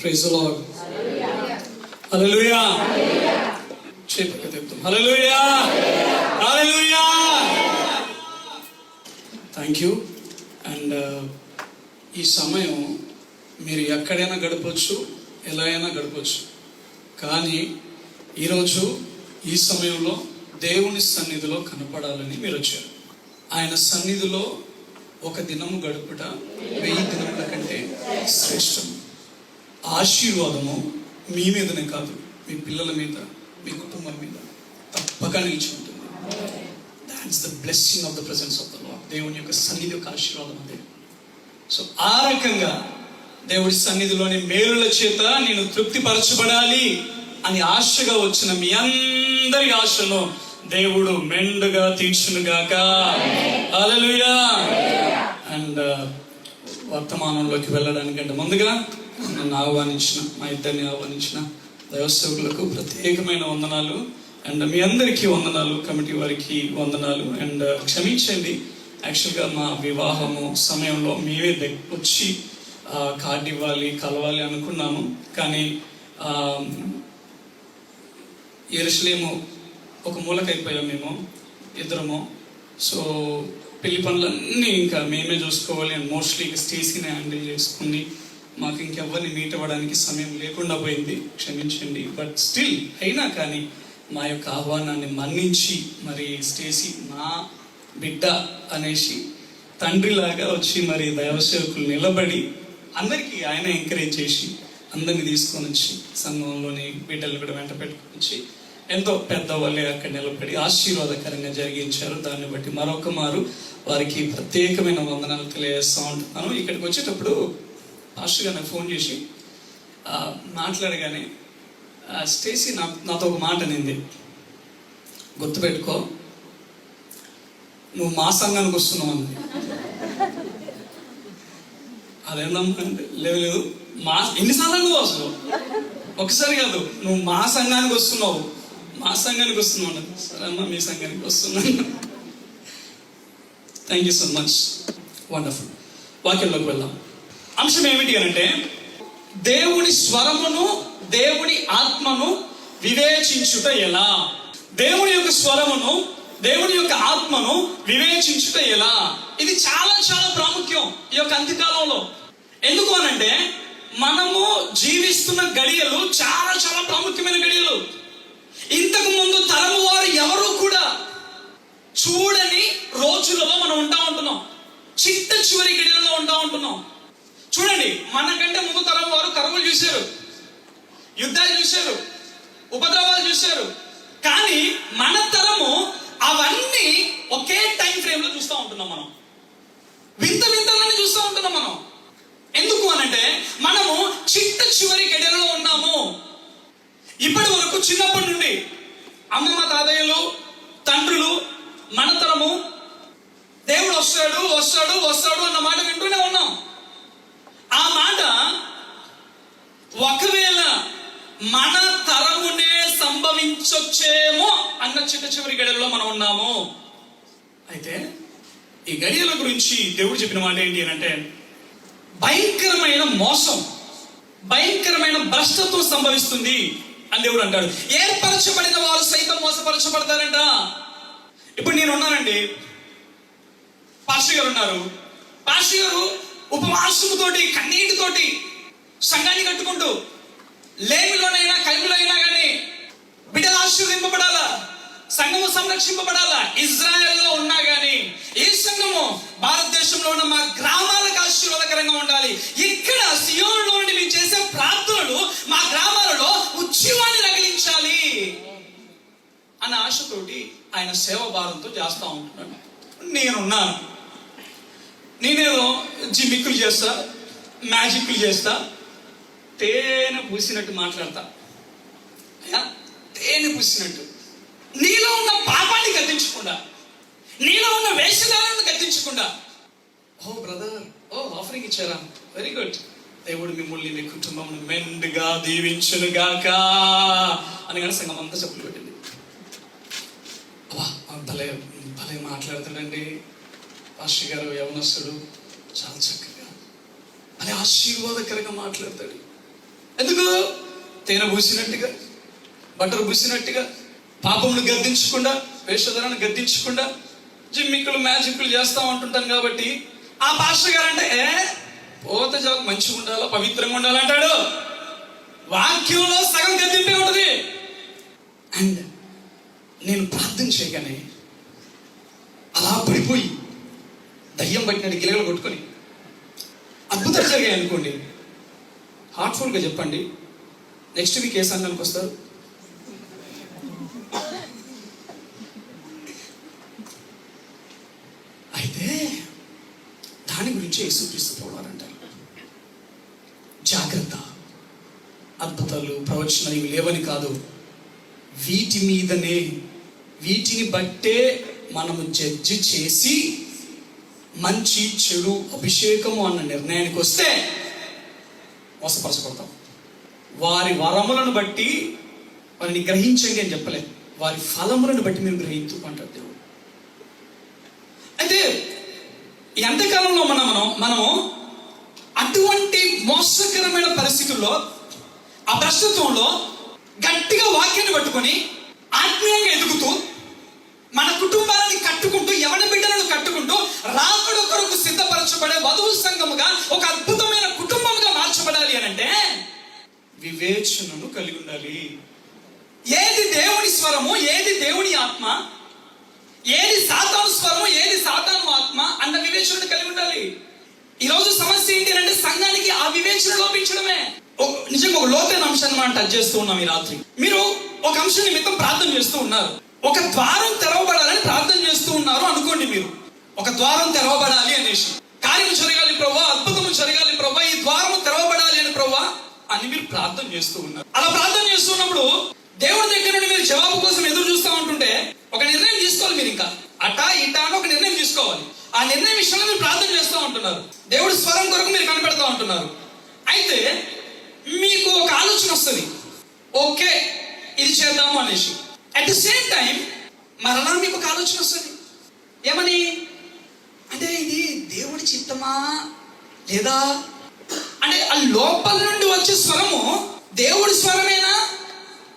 Praise the lord. Hallelujah. చేపక చెప్తాం hallelujah, hallelujah. Thank you. And ఈ సమయం మీరు ఎక్కడైనా గడపచ్చు, ఎలా అయినా గడపచ్చు. కానీ ఈరోజు ఈ సమయంలో దేవుని సన్నిధిలో కనపడాలని మీరు వచ్చారు. ఆయన సన్నిధిలో ఒక దినము గడుపుట 1000 దినముల కంటే శ్రేష్టం. ఆశీర్వాదము మీ మీదనే కాదు, మీ పిల్లల మీద, మీ కుటుంబం మీద తప్పక నిలిచి ఉంటుంది. That's the blessing of the presence of the lord. దేవుని యొక్క సన్నిధి యొక్క ఆశీర్వాదం అదే. సో ఆ రకంగా దేవుడి సన్నిధిలోని మేలుల చేత నేను తృప్తిపరచబడాలి అని ఆశగా వచ్చిన మీ అందరి ఆశను దేవుడు మెండుగా తీర్చునుగాక. హల్లెలూయా. అండ్ వర్తమానంలోకి వెళ్ళడానికంటే ముందుగా నన్ను ఆహ్వానించిన, మా ఇద్దరిని ఆహ్వానించిన దైవసేవకులకు ప్రత్యేకమైన వందనాలు. అండ్ మీ అందరికీ వందనాలు, కమిటీ వారికి వందనాలు. అండ్ క్షమించండి, యాక్చువల్గా మా వివాహము సమయంలో మేమే వచ్చి కార్డు ఇవ్వాలి, కలవాలి అనుకున్నాము. కానీ యెరూషలేము ఒక మూలకైపోయాం మేము ఇద్దరము. సో పెళ్లి పనులన్నీ ఇంకా మేమే చూసుకోవాలి. అండ్ మోస్ట్లీ స్టేసీని హ్యాండిల్ చేసుకుని మాకు ఇంకెవ్వరిని మీట్ అవ్వడానికి సమయం లేకుండా పోయింది, క్షమించండి. బట్ స్టిల్ అయినా కానీ మా యొక్క ఆహ్వానాన్ని మన్నించి మరి స్టేసీ మా బిడ్డ అనేసి తండ్రిలాగా వచ్చి మరి దైవసేవకులు నిలబడి అందరికీ ఆయన ఎంకరేజ్ చేసి అందరినీ తీసుకొని వచ్చి సంఘంలోని బిడ్డలు కూడా వెంట పెట్టుకొని వచ్చి ఎంతో పెద్దవాళ్ళే అక్కడ నిలబడి ఆశీర్వాదకరంగా జరిగించారు. దాన్ని బట్టి మరొక మారు వారికి ప్రత్యేకమైన వందనాలు తెలియజేస్తూ ఉంటున్నాను. ఇక్కడికి వచ్చేటప్పుడు పాస్టర్ గారు నాకు ఫోన్ చేసి మాట్లాడగానే స్టేసీ నాతో ఒక మాట అనింది, గుర్తుపెట్టుకో నువ్వు మా సంఘానికి వస్తున్నావు అంది. అదేందమ్మా అంటే లేదు మా ఎన్నిసార్లు నువ్వు అసలు ఒకసారి కాదు, నువ్వు మా సంఘానికి వస్తున్నావు, మా సంఘానికి వస్తున్నావు అన్నది. సరే అమ్మా మీ సంఘానికి వస్తున్నాను. Thank you so much. Wonderful. వాక్యంలోకి వెళ్దాం. అంశం ఏమిటి అంటే దేవుని స్వరమును, దేవుని ఆత్మను వివేచించుట ఎలా. దేవుని యొక్క స్వరమును, దేవుని యొక్క ఆత్మను వివేచించుట ఎలా. ఇది చాలా చాలా ప్రాముఖ్యం ఈ యొక్క అంత్యకాలంలో. ఎందుకు అనంటే మనము జీవిస్తున్న గడియలు చాలా చాలా ప్రాముఖ్యమైన గడియలు. ఇంతకు ముందు తరము వారు ఎవరు కూడా చూడని రోజులలో మనం ఉంటా ఉంటున్నాం. చిట్ట చివరి గడియలలో ఉంటా ఉంటున్నాం. చూడండి, మనకంటే ముందు తరం వారు కరువులు చూశారు, యుద్ధాలు చూశారు, ఉపద్రవాలు చూశారు. కానీ మన తరము అవన్నీ ఒకే టైం ఫ్రేమ్ లో చూస్తూ ఉంటున్నాం. మనం వింత వింతలన్నీ చూస్తూ ఉంటున్నాం. మనం ఎందుకు అనంటే మనము చిట్ట చివరి గడియలలో ఉన్నాము. ఇప్పటి వరకు చిన్నప్పటి నుండి అమ్మమ్మ, తాతయ్యలు, తండ్రులు, మన తరము దేవుడు వస్తాడు వస్తాడు వస్తాడు అన్న మాట వింటూనే ఉన్నాం. ఆ మాట ఒకవేళ మన తరమునే సంభవించొచ్చేమో అన్న చిట్ట చివరి గడియలలో మనం ఉన్నాము. అయితే ఈ గడియల గురించి దేవుడు చెప్పిన మాట ఏంటి అని అంటే భయంకరమైన మోసం, భయంకరమైన భ్రష్టత్వం సంభవిస్తుంది అని దేవుడు అంటాడు. ఏర్పరచబడిన వారు సైతం మోసపరచబడతారంట. ఇప్పుడు నేను ఉన్నానండి, పాస్టర్ గారు ఉన్నారు. పాస్టర్ గారు ఉపవాసముతోటి, కన్నీటితోటి సంఘాన్ని కట్టుకుంటూ లేమిలోనైనా కలిమిలో అయినా కానీ బిడ్డలు ఆశీర్వదింపబడాలా, సంఘము సంరక్షింపబడాలా. ఇజ్రాయెల్లో ఉన్నా కానీ ఈ సంఘము భారతదేశంలో ఉన్న మా గ్రామాలకు ఆశీర్వాదకరంగా ఉండాలి. ఇక్కడ సియోనులో నుండి మేము చేసే ప్రార్థనలు మా గ్రామాలలో ఉద్యమాన్ని రగిలించాలి అన్న ఆశతోటి ఆయన సేవ భారంతో చేస్తూ ఉంటున్నాడు. నేనున్నాను. నేనేదో జిమ్మిక్కులు చేస్తా, మ్యాజిక్లు చేస్తా, తేనె పూసినట్టు మాట్లాడతా. తేనె పూసినట్టు నీలో ఉన్న పాపాన్ని గద్దించకుండా, నీలో ఉన్న వేషధారాలను గద్దించకుండా, ఓ బ్రదర్, ఓ ఆఫరింగ్ ఇచ్చారా, వెరీ గుడ్, దేవుడు మిమ్మల్ని మీ కుటుంబం మెండుగా దీవించునుగాక అని కానీ సంఘం అంతా చెప్పులు పెట్టింది. భలే భలే మాట్లాడతాడండి పాస్టర్ గారు, యవనస్తుడు, చాలా చక్కగా భలే ఆశీర్వాదకరంగా మాట్లాడతాడు. ఎందుకు? తేనె పూసినట్టుగా, బటర్ పూసినట్టుగా, పాపమును గద్దించకుండా, వేషధరను గద్దించకుండా, జిమ్మిక్కులు మ్యాజిక్లు చేస్తా ఉంటుంటాను కాబట్టి ఆ పాస్టర్ గారు అంటే పోత జాబ్ మంచిగా ఉండాలా, పవిత్రంగా ఉండాలంటాడు. వాక్యంలో సగం గద్దింపే ఉంటుంది. అండ్ నేను ప్రార్థన చేయగానే అలా పడిపోయి దయ్యం పట్టినట్టు గిలగలు కొట్టుకొని అద్భుతాలు జరిగాయి అనుకోండి. హార్ట్ఫుల్గా చెప్పండి, నెక్స్ట్ వీక్ ఏ సంఘానికి వస్తారు? అయితే దాని గురించి యేసుక్రీస్తు ప్రభువారంటారు, జాగ్రత్త, అద్భుతాలు ప్రవచనాలు ఇవి లేవని కాదు, వీటి మీదనే, వీటిని బట్టే మనము జడ్జి చేసి మంచి చెడు అభిషేకము అన్న నిర్ణయానికి వస్తే మోసపరచబడతాం. వారి వరములను బట్టి వారిని గ్రహించండి అని చెప్పలేదు, వారి ఫలములను బట్టి మీరు గ్రహించు అంటారు దేవుడు. అయితే ఎంతకాలంలో మనము అటువంటి మోసకరమైన పరిస్థితుల్లో, అభ్రష్టత్వంలో గట్టిగా వాక్యాన్ని పట్టుకొని ఆత్మీయంగా ఎదుగుతూ మన కుటుంబాలను కట్టుకుంటూ, యవన బిడ్డలను కట్టుకుంటూ, రాకడ కొరకు సిద్ధపరచబడే వధువు సంఘముగా ఒక అద్భుతమైన కుటుంబముగా మార్చబడాలి అని అంటే వివేచనను కలిగి ఉండాలి. ఏది దేవుని స్వరము, ఏది దేవుని ఆత్మ, ఏది సాతాను స్వరము, ఏది సాతాను ఆత్మ అన్న వివేచనను కలిగి ఉండాలి. ఈరోజు సమస్య ఏంటి అంటే సంఘానికి ఆ వివేచన లోపించడమే. నిజంగా ఒక లోతైన అంశాన్ని మనం టచ్ చేస్తూ ఉన్నాం ఈ రాత్రి. మీరు ఒక అంశం నిమిత్తం ప్రార్థన చేస్తూ ఉన్నారు, ఒక ద్వారం తెరవబడాలని ప్రార్థన చేస్తూ ఉన్నారు అనుకోండి. మీరు ఒక ద్వారం తెరవబడాలి అనేసి, కార్యం జరగాలి ప్రభువా, అద్భుతము జరగాలి ప్రభువా, ఈ ద్వారము తెరవబడాలి అని ప్రభువా అని మీరు ప్రార్థన చేస్తూ ఉన్నారు. అలా ప్రార్థన చేస్తున్నప్పుడు దేవుడి దగ్గర నుండి మీరు జవాబు కోసం ఎదురు చూస్తూ ఉంటుంటే ఒక నిర్ణయం తీసుకోవాలి. మీరు ఇంకా అటా ఇటా అని ఒక నిర్ణయం తీసుకోవాలి. ఆ నిర్ణయం విషయంలో మీరు ప్రార్థన చేస్తూ ఉంటున్నారు, దేవుడి స్వరం కొరకు మీరు కనిపెడతా ఉంటున్నారు. అయితే మీకు ఒక ఆలోచన వస్తుంది, ఓకే ఇది చేద్దాము అనేసి. అట్ ది సేమ్ టైం మరలా మీకు ఒక ఆలోచన వస్తుంది, ఏమని అంటే ఇది దేవుడి చిత్తమా లేదా అంటే ఆ లోపల నుండి వచ్చే స్వరము దేవుడి స్వరమేనా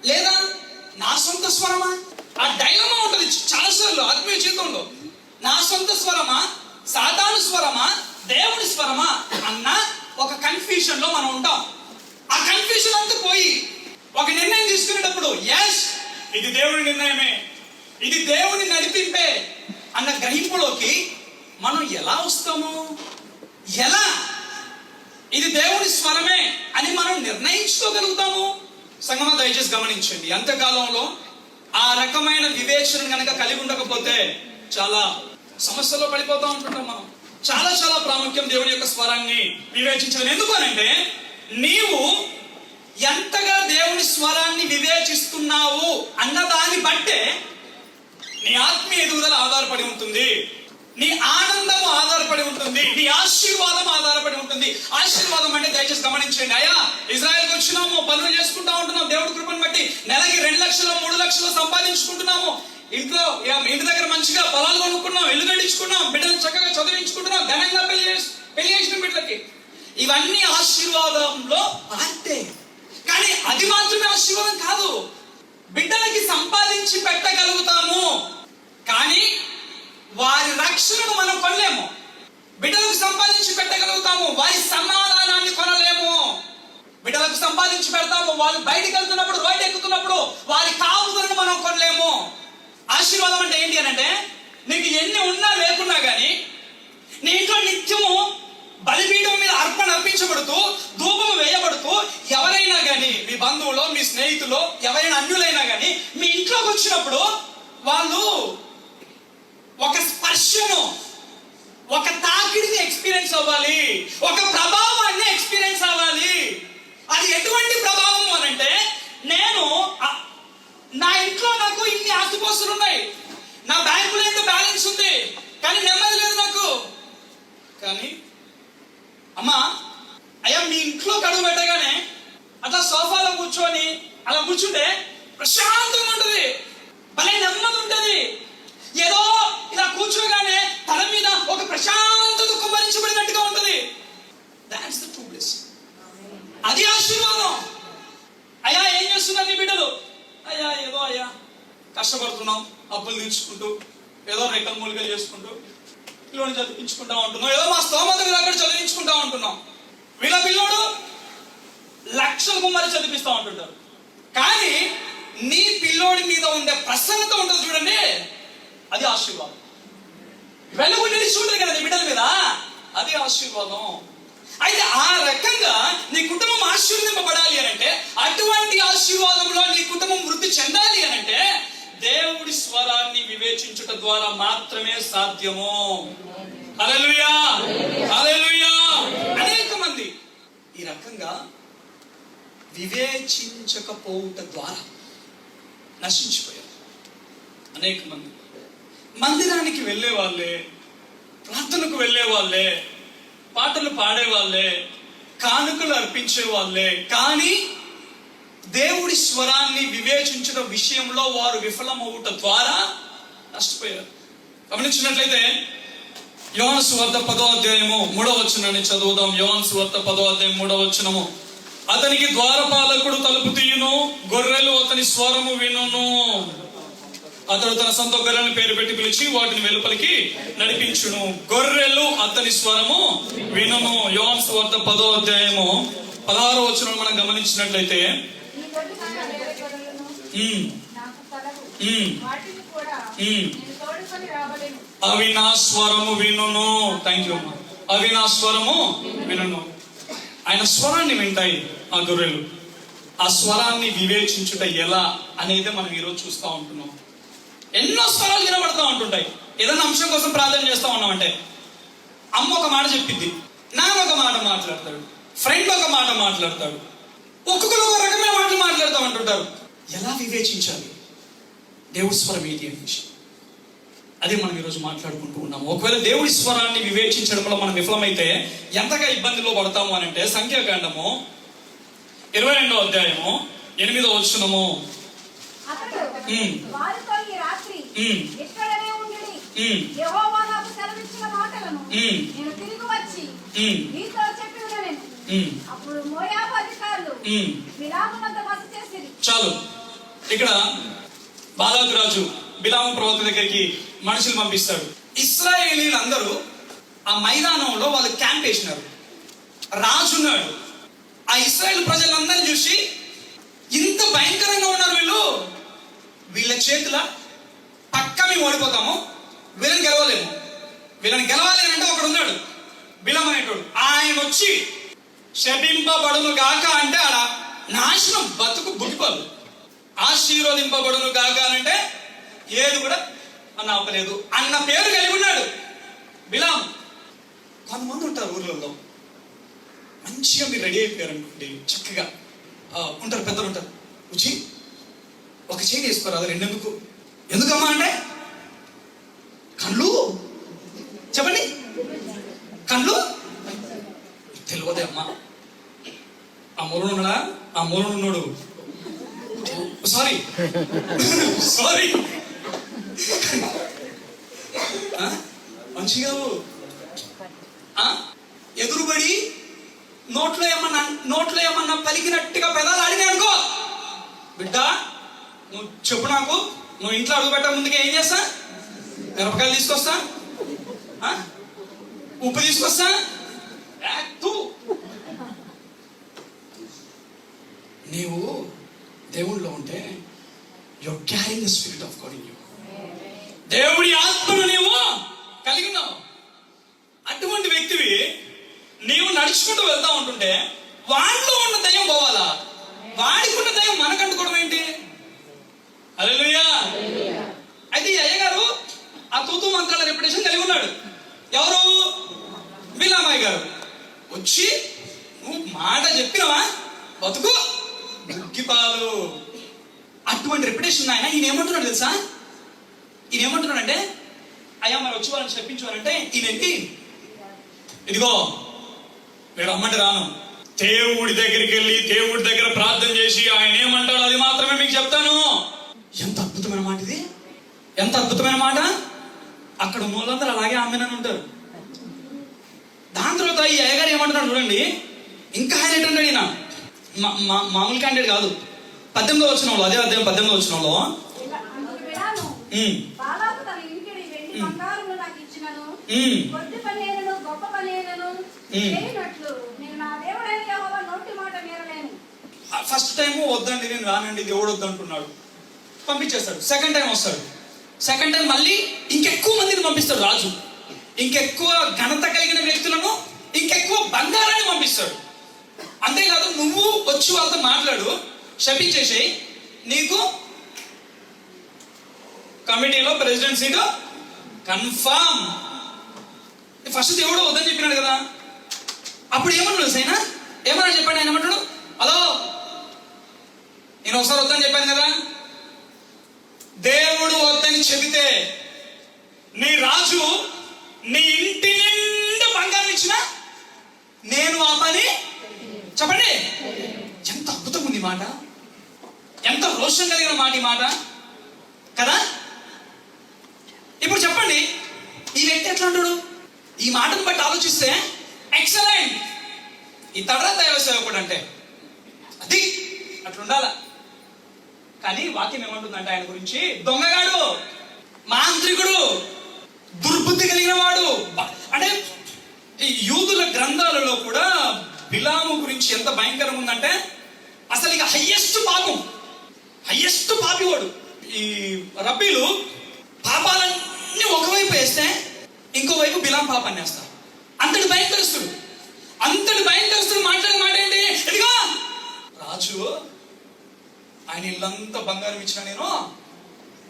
లేదా నా సొంత స్వరమా? ఆ డైలమా ఉంటుంది చాలాసార్లు ఆత్మీయ జీవితంలో. నా సొంత స్వరమా, సాతాను స్వరమా, దేవుడి స్వరమా అన్న ఒక కన్ఫ్యూజన్ లో మనం ఉంటాం. ఆ కన్ఫ్యూజన్ అంతా పోయి ఒక నిర్ణయం తీసుకునేటప్పుడు ఎస్ ఇది దేవుడి నిర్ణయమే, ఇది దేవుని నడిపింపే అన్న గ్రహింపులోకి మనం ఎలా వస్తాము? ఎలా ఇది దేవుని స్వరమే అని మనం నిర్ణయించుకోగలుగుతాము? సంగమా దయచేసి గమనించండి, అంత్యకాలంలో ఆ రకమైన వివేచన కనుక కలిగి ఉండకపోతే చాలా సమస్యల్లో పడిపోతూ ఉంటుంటాం మనం. చాలా చాలా ప్రాముఖ్యం దేవుని యొక్క స్వరాన్ని వివేచించడం. ఎందుకు అనంటే నీవు ఎంతగా దేవుని స్వరాన్ని వివేచిస్తున్నావు అన్నదాన్ని బట్టే నీ ఆత్మీయ ఎదుగుదల ఆధారపడి ఉంటుంది, నీ ఆనందము ఆధారపడి ఉంటుంది, నీ ఆశీర్వాదం ఆధారపడి ఉంటుంది. ఆశీర్వాదం అంటే దయచేసి గమనించండి, అయ్యా ఇజ్రాయెల్కి వచ్చినాము, పనులు చేసుకుంటా ఉంటున్నాం, దేవుడి కృపను బట్టి నెలకి 2 లక్షలు 3 లక్షలు సంపాదించుకుంటున్నాము, ఇంటి దగ్గర మంచిగా పొలాలు కొనుక్కున్నాం, ఇల్లు కట్టించుకున్నాం, బిడ్డలు చక్కగా చదివించుకుంటున్నాం, ఘనంగా పెళ్లి చేసిన బిడ్డలకి. ఇవన్నీ ఆశీర్వాదంలో పార్టే, కానీ అది మాత్రమే ఆశీర్వాదం కాదు. బిడ్డలకి సంపాదించి పెట్టగలుగుతాము కానీ వారి రక్షణను మనం కొనలేము. బిడ్డలకు సంపాదించి పెట్టగలుగుతాము, వారి సమాధానాన్ని కొనలేము. బిడ్డలకు సంపాదించి పెడతాము, వాళ్ళు బయటికి వెళ్తున్నప్పుడు, రోడ్డు ఎక్కుతున్నప్పుడు వారి కాపుదలను మనం కొనలేము. ఆశీర్వాదం అంటే ఏంటి అని అంటే నీకు ఎన్ని ఉన్నా లేకున్నా కానీ నీ ఇంట్లో నిత్యము బలిపీఠం మీద అర్పణ అర్పించబడుతూ ధూపం వేయబడుతూ ఎవరైనా కానీ మీ బంధువులో మీ స్నేహితులు ఎవరైనా అన్యులైనా కానీ మీ ఇంట్లోకి వచ్చినప్పుడు వాళ్ళు ఒక స్పర్శను, ఒక తాకిడిని ఎక్స్పీరియన్స్ అవ్వాలి, ఒక ప్రభావాన్ని ఎక్స్పీరియన్స్ అవ్వాలి. అది ఎటువంటి ప్రభావం అనంటే నేను నా ఇంట్లో నాకు ఇన్ని ఆస్తిపోస్తులు ఉన్నాయి, నా బ్యాంకులో ఎంత బ్యాలెన్స్ ఉంది కానీ నెమ్మది లేదు నాకు. కానీ అమ్మా అయ్యా మీ ఇంట్లో కడుగు పెట్టగానే అట్లా సోఫాలో కూర్చొని అలా కూర్చుంటే ప్రశాంతంగా ఉంటుంది, భలే నెమ్మది ఉంటుంది. ఏదో ఇలా కూర్చోగానే తల మీద ఒక ప్రశాంతత కుమ్మరించబడినట్టుగా ఉంటుంది. That's the true blessing. అది ఆశీర్వాదం. ఉంటున్నాం, అప్పులు తీర్చుకుంటూ ఏదో రెక్కల మూలికలు చేసుకుంటూ పిల్లోని చదివించుకుంటా ఉంటున్నాం, ఏదో మా స్తోమత దగ్గర చదివించుకుంటా ఉంటున్నాం. వీళ్ళ పిల్లోడు లక్షల కుమ్మరి చదివిస్తూ ఉంటుంటారు. కానీ నీ పిల్లోడి మీద ఉండే ప్రసన్నత ఉంటుంది చూడండి, అది ఆశీర్వాదం. వెలుగు నిలిచి ఉంటుంది కదా నీ బిడ్డల మీద, అది ఆశీర్వాదం. అయితే ఆ రకంగా నీ కుటుంబం ఆశీర్వదింపబడాలి అనంటే, అటువంటి ఆశీర్వాదంలో నీ కుటుంబం వృద్ధి చెందాలి అనంటే దేవుడి స్వరాన్ని వివేచించుట ద్వారా మాత్రమే సాధ్యము. హల్లెలూయా, హల్లెలూయా. అనేక మంది ఈ రకంగా వివేచించకపోవుట ద్వారా నశించిపోయారు. అనేక మంది మందిరానికి వెళ్ళే వాళ్ళే, ప్రార్థనకు వెళ్ళే వాళ్ళే, పాటలు పాడే వాళ్ళే, కానుకలు అర్పించే వాళ్ళే, కానీ దేవుడి స్వరాన్ని వివేచించిన విషయంలో వారు విఫలమవుట ద్వారా నష్టపోయారు. గమనించినట్లయితే యోహాను సువార్త 10వ అధ్యాయము 3వ వచనాన్ని చదువుదాం. యోహాను సువార్త 10వ అధ్యాయం 3వ వచనము. అతనికి ద్వారపాలకుడు తలుపు తీయును, గొర్రెలు అతని స్వరము వినును. అతడు తన సొంత గొర్రెలను పేరు పెట్టి పిలిచి వాటిని వెలుపలికి నడిపించును. గొర్రెలు అతని స్వరము వినును. యోహాను సువార్త 10వ అధ్యాయము 16వ వచనం మనం గమనించినట్లయితే, అవి నా స్వరము వినును. థ్యాంక్ యూ అమ్మా. అవి నా స్వరము వినును. ఆయన స్వరాన్ని వింటాయి ఆ గొర్రెలు. ఆ స్వరాన్ని వివేచించుట ఎలా అనేది మనం ఈరోజు చూస్తూ ఉంటున్నాం. ఎన్నో స్వరాలు వినబడతా ఉంటుంటాయి. ఏదైనా అంశం కోసం ప్రార్థన చేస్తా ఉన్నామంటే అమ్మ ఒక మాట చెప్పిద్ది, నాన్న ఒక మాట మాట్లాడతాడు, ఫ్రెండ్ ఒక మాట మాట్లాడతాడు, ఒక్కొక్కరు ఒక రకమైన మాటలు మాట్లాడుతూ ఉంటుంటారు. ఎలా వివేచించాలి దేవుడి స్వరం ఏంటి అనేసి అదే మనం ఈరోజు మాట్లాడుకుంటూ ఉన్నాము. ఒకవేళ దేవుడి స్వరాన్ని వివేచించడంలో మనం విఫలమైతే ఎంతగా ఇబ్బందిలో పడతాము అని అంటే, సంఖ్యాకాండము 22వ అధ్యాయము 8వ వచనము. చాలు. ఇక్కడ బాలాకు రాజు బిలాము ప్రవక్త దగ్గరికి మనుషులు పంపిస్తాడు. ఇశ్రాయేలీలందరూ ఆ మైదానంలో వాళ్ళు క్యాంప్ వేసినారు. రాజున్నాడు. ఆ ఇశ్రాయేల్ ప్రజలందరినీ చూసి, ఇంత భయంకరంగా ఉన్నారు వీళ్ళు, వీళ్ళ చేతుల పక్క మేము ఓడిపోతాము, వీళ్ళని గెలవలేము. వీళ్ళని గెలవాలి అంటే ఒకడు ఉన్నాడు, బిలాము అనేటోడు. ఆయన వచ్చి శపింపబడును గాక అంటే ఆడ నాశనం, బతుకు బుడిపలు. ఆశీర్వదింపబడును గాక అంటే ఏది కూడా అన్న అవ్వలేదు అన్న పేరు కలిగి ఉన్నాడు బిలాం. కొంతమంది ఉంటారు ఊర్లలో, మంచిగా మీరు రెడీ అయిపోయారు అనుకోండి, చక్కగా ఉంటారు, పెద్దలు ఉంటారు. వచ్చి ఒక చేయి వేసుకోరు, అది రెండెందుకు, ఎందుకమ్మా అంటే కళ్ళు చెప్పండి, కళ్ళు తెలియదే అమ్మా. ఆ మూలన ఉన్నాడా, ఆ మూలన ఉన్నాడు, సారీ మంచిగా ఎదురుబడి నోట్లో ఏమన్నా పలికినట్టుగా పెదాలు ఆడినా అనుకో, బిడ్డ నువ్వు చెప్పు నాకు, నువ్వు ఇంట్లో అడుగు పెట్ట ముందుగా ఏం చేస్తా, మిరపకాయలు తీసుకొస్తా, ఉప్పు తీసుకొస్తా. నీవు దేవుడిలో ఉంటే you're carrying the spirit of God in you. దేవుడి ఆత్మను నీవు కలిగి ఉన్నావు. అటువంటి వ్యక్తివి నీవు నడుచుకుంటూ వెళ్తా ఉంటుంటే వాడిలో ఉన్న దయ్యం పోవాలా, వాడికి ఉన్న దయ్యం మనకంటుకోవడం ఏంటి? హల్లెలూయా. అయితే ఈ అయ్యగారు ఆ తూతు మంత్రాల రెప్యుటేషన్ కలిగి ఉన్నాడు. ఎవరు? బిలామయ్య గారు. వచ్చి నువ్వు మాట చెప్పినవా బతుకు దుగ్గిపాలు. అటువంటి రెప్యుటేషన్ ఆయన. ఈయన ఏమంటున్నాడు తెలుసా? ఈయన ఏమంటున్నాడంటే, అయ్యా మరి వచ్చి వాళ్ళని చెప్పించారంటే ఈయనేంటి, ఇదిగో మీరు రమ్మంటే రాను, దేవుడి దగ్గరికి వెళ్ళి దేవుడి దగ్గర ప్రార్థన చేసి ఆయన ఏమంటాడు అది మాత్రమే మీకు చెప్తాను. ఎంత అద్భుతమైన మాట ఇది, ఎంత అద్భుతమైన మాట. అక్కడ మూలందరూ అలాగే ఆమెనని ఉంటారు. దాని తర్వాత ఈ అయ్యగారు ఏమంటున్నాడు చూడండి, ఇంకా హైలైట్ అంటాడు ఈయన. మామూలు క్యాండిడేట్ కాదు. 18వ వచనంలో, అదే అధ్యాయం 18వ వచనంలో, బాలాకు తన ఇంటిని వెండి బంగారములు నాకు ఇచ్చినను కొద్ది పనియలను గొప్ప పనియలను చేయనట్లు నేను నా దేవుడైన యెహోవా నోటి మాట మీరలేను. ఫస్ట్ టైం వద్దండి నేను రానండి దేవుడు వద్దంటున్నాడు, పంపించేస్తాడు. సెకండ్ టైం వస్తాడు, సెకండ్ టైం మళ్ళీ ఇంకెక్కువ మందిని పంపిస్తాడు రాజు. ఇంకెక్కువ ఘనత కలిగిన వ్యక్తులను, ఇంకెక్కువ బంగారాన్ని పంపిస్తాడు. అంతేకాదు, నువ్వు వచ్చి వాళ్ళతో మాట్లాడు, శపించేసేయి, నీకు కమిటీలో ప్రెసిడెంట్ సీటు కన్ఫర్మ్. ఫస్ట్ దేవుడు వద్దని చెప్పినాడు కదా. అప్పుడు ఏమన్నాడు సైనా, ఏమన్నా చెప్పండి. ఆయన ఏమంటాడు, హలో నేను ఒకసారి వద్దని చెప్పాను కదా. దేవుడు వద్దని చెబితే నీ రాజు నీ ఇంటి నిండా బంగారం ఇచ్చినా నేను ఆ పని చెప్పండి. ఎంత అద్భుతం ఉంది మాట, ఎంత రోషం కలిగిన మాట ఈ మాట కదా. ఇప్పుడు చెప్పండి, ఈ వ్యక్తి ఎట్లా అంటాడు? ఈ మాటను బట్టి ఆలోచిస్తే ఎక్సలెంట్, ఈ తడరా దైవ సేవకుడు అంటే అది అట్లుండాల. కానీ వాక్యం ఏమంటుందంటే ఆయన గురించి, దొంగగాడు, మాంత్రికుడు, దుర్బుద్ధి కలిగిన వాడు. అంటే ఈ యూదుల గ్రంథాలలో కూడా బిలాము గురించి ఎంత భయంకరంగా ఉందంటే, అసలు ఇక హయ్యెస్ట్ పాపం, హయ్యెస్ట్ పాపివాడు. ఈ రబ్బీలు పాపాలన్నీ ఒకవైపు వేస్తే ఇంకోవైపు బిలాం పాపాన్ని వేస్తారు. అంతటి భయంకరిస్తుడు, అంతటి భయంకరిస్తుడు. మాట్లాడే మాట ఏంటి? ఇదిగో రాజు ఆయన ఇల్లంతా బంగారం ఇచ్చిన నేను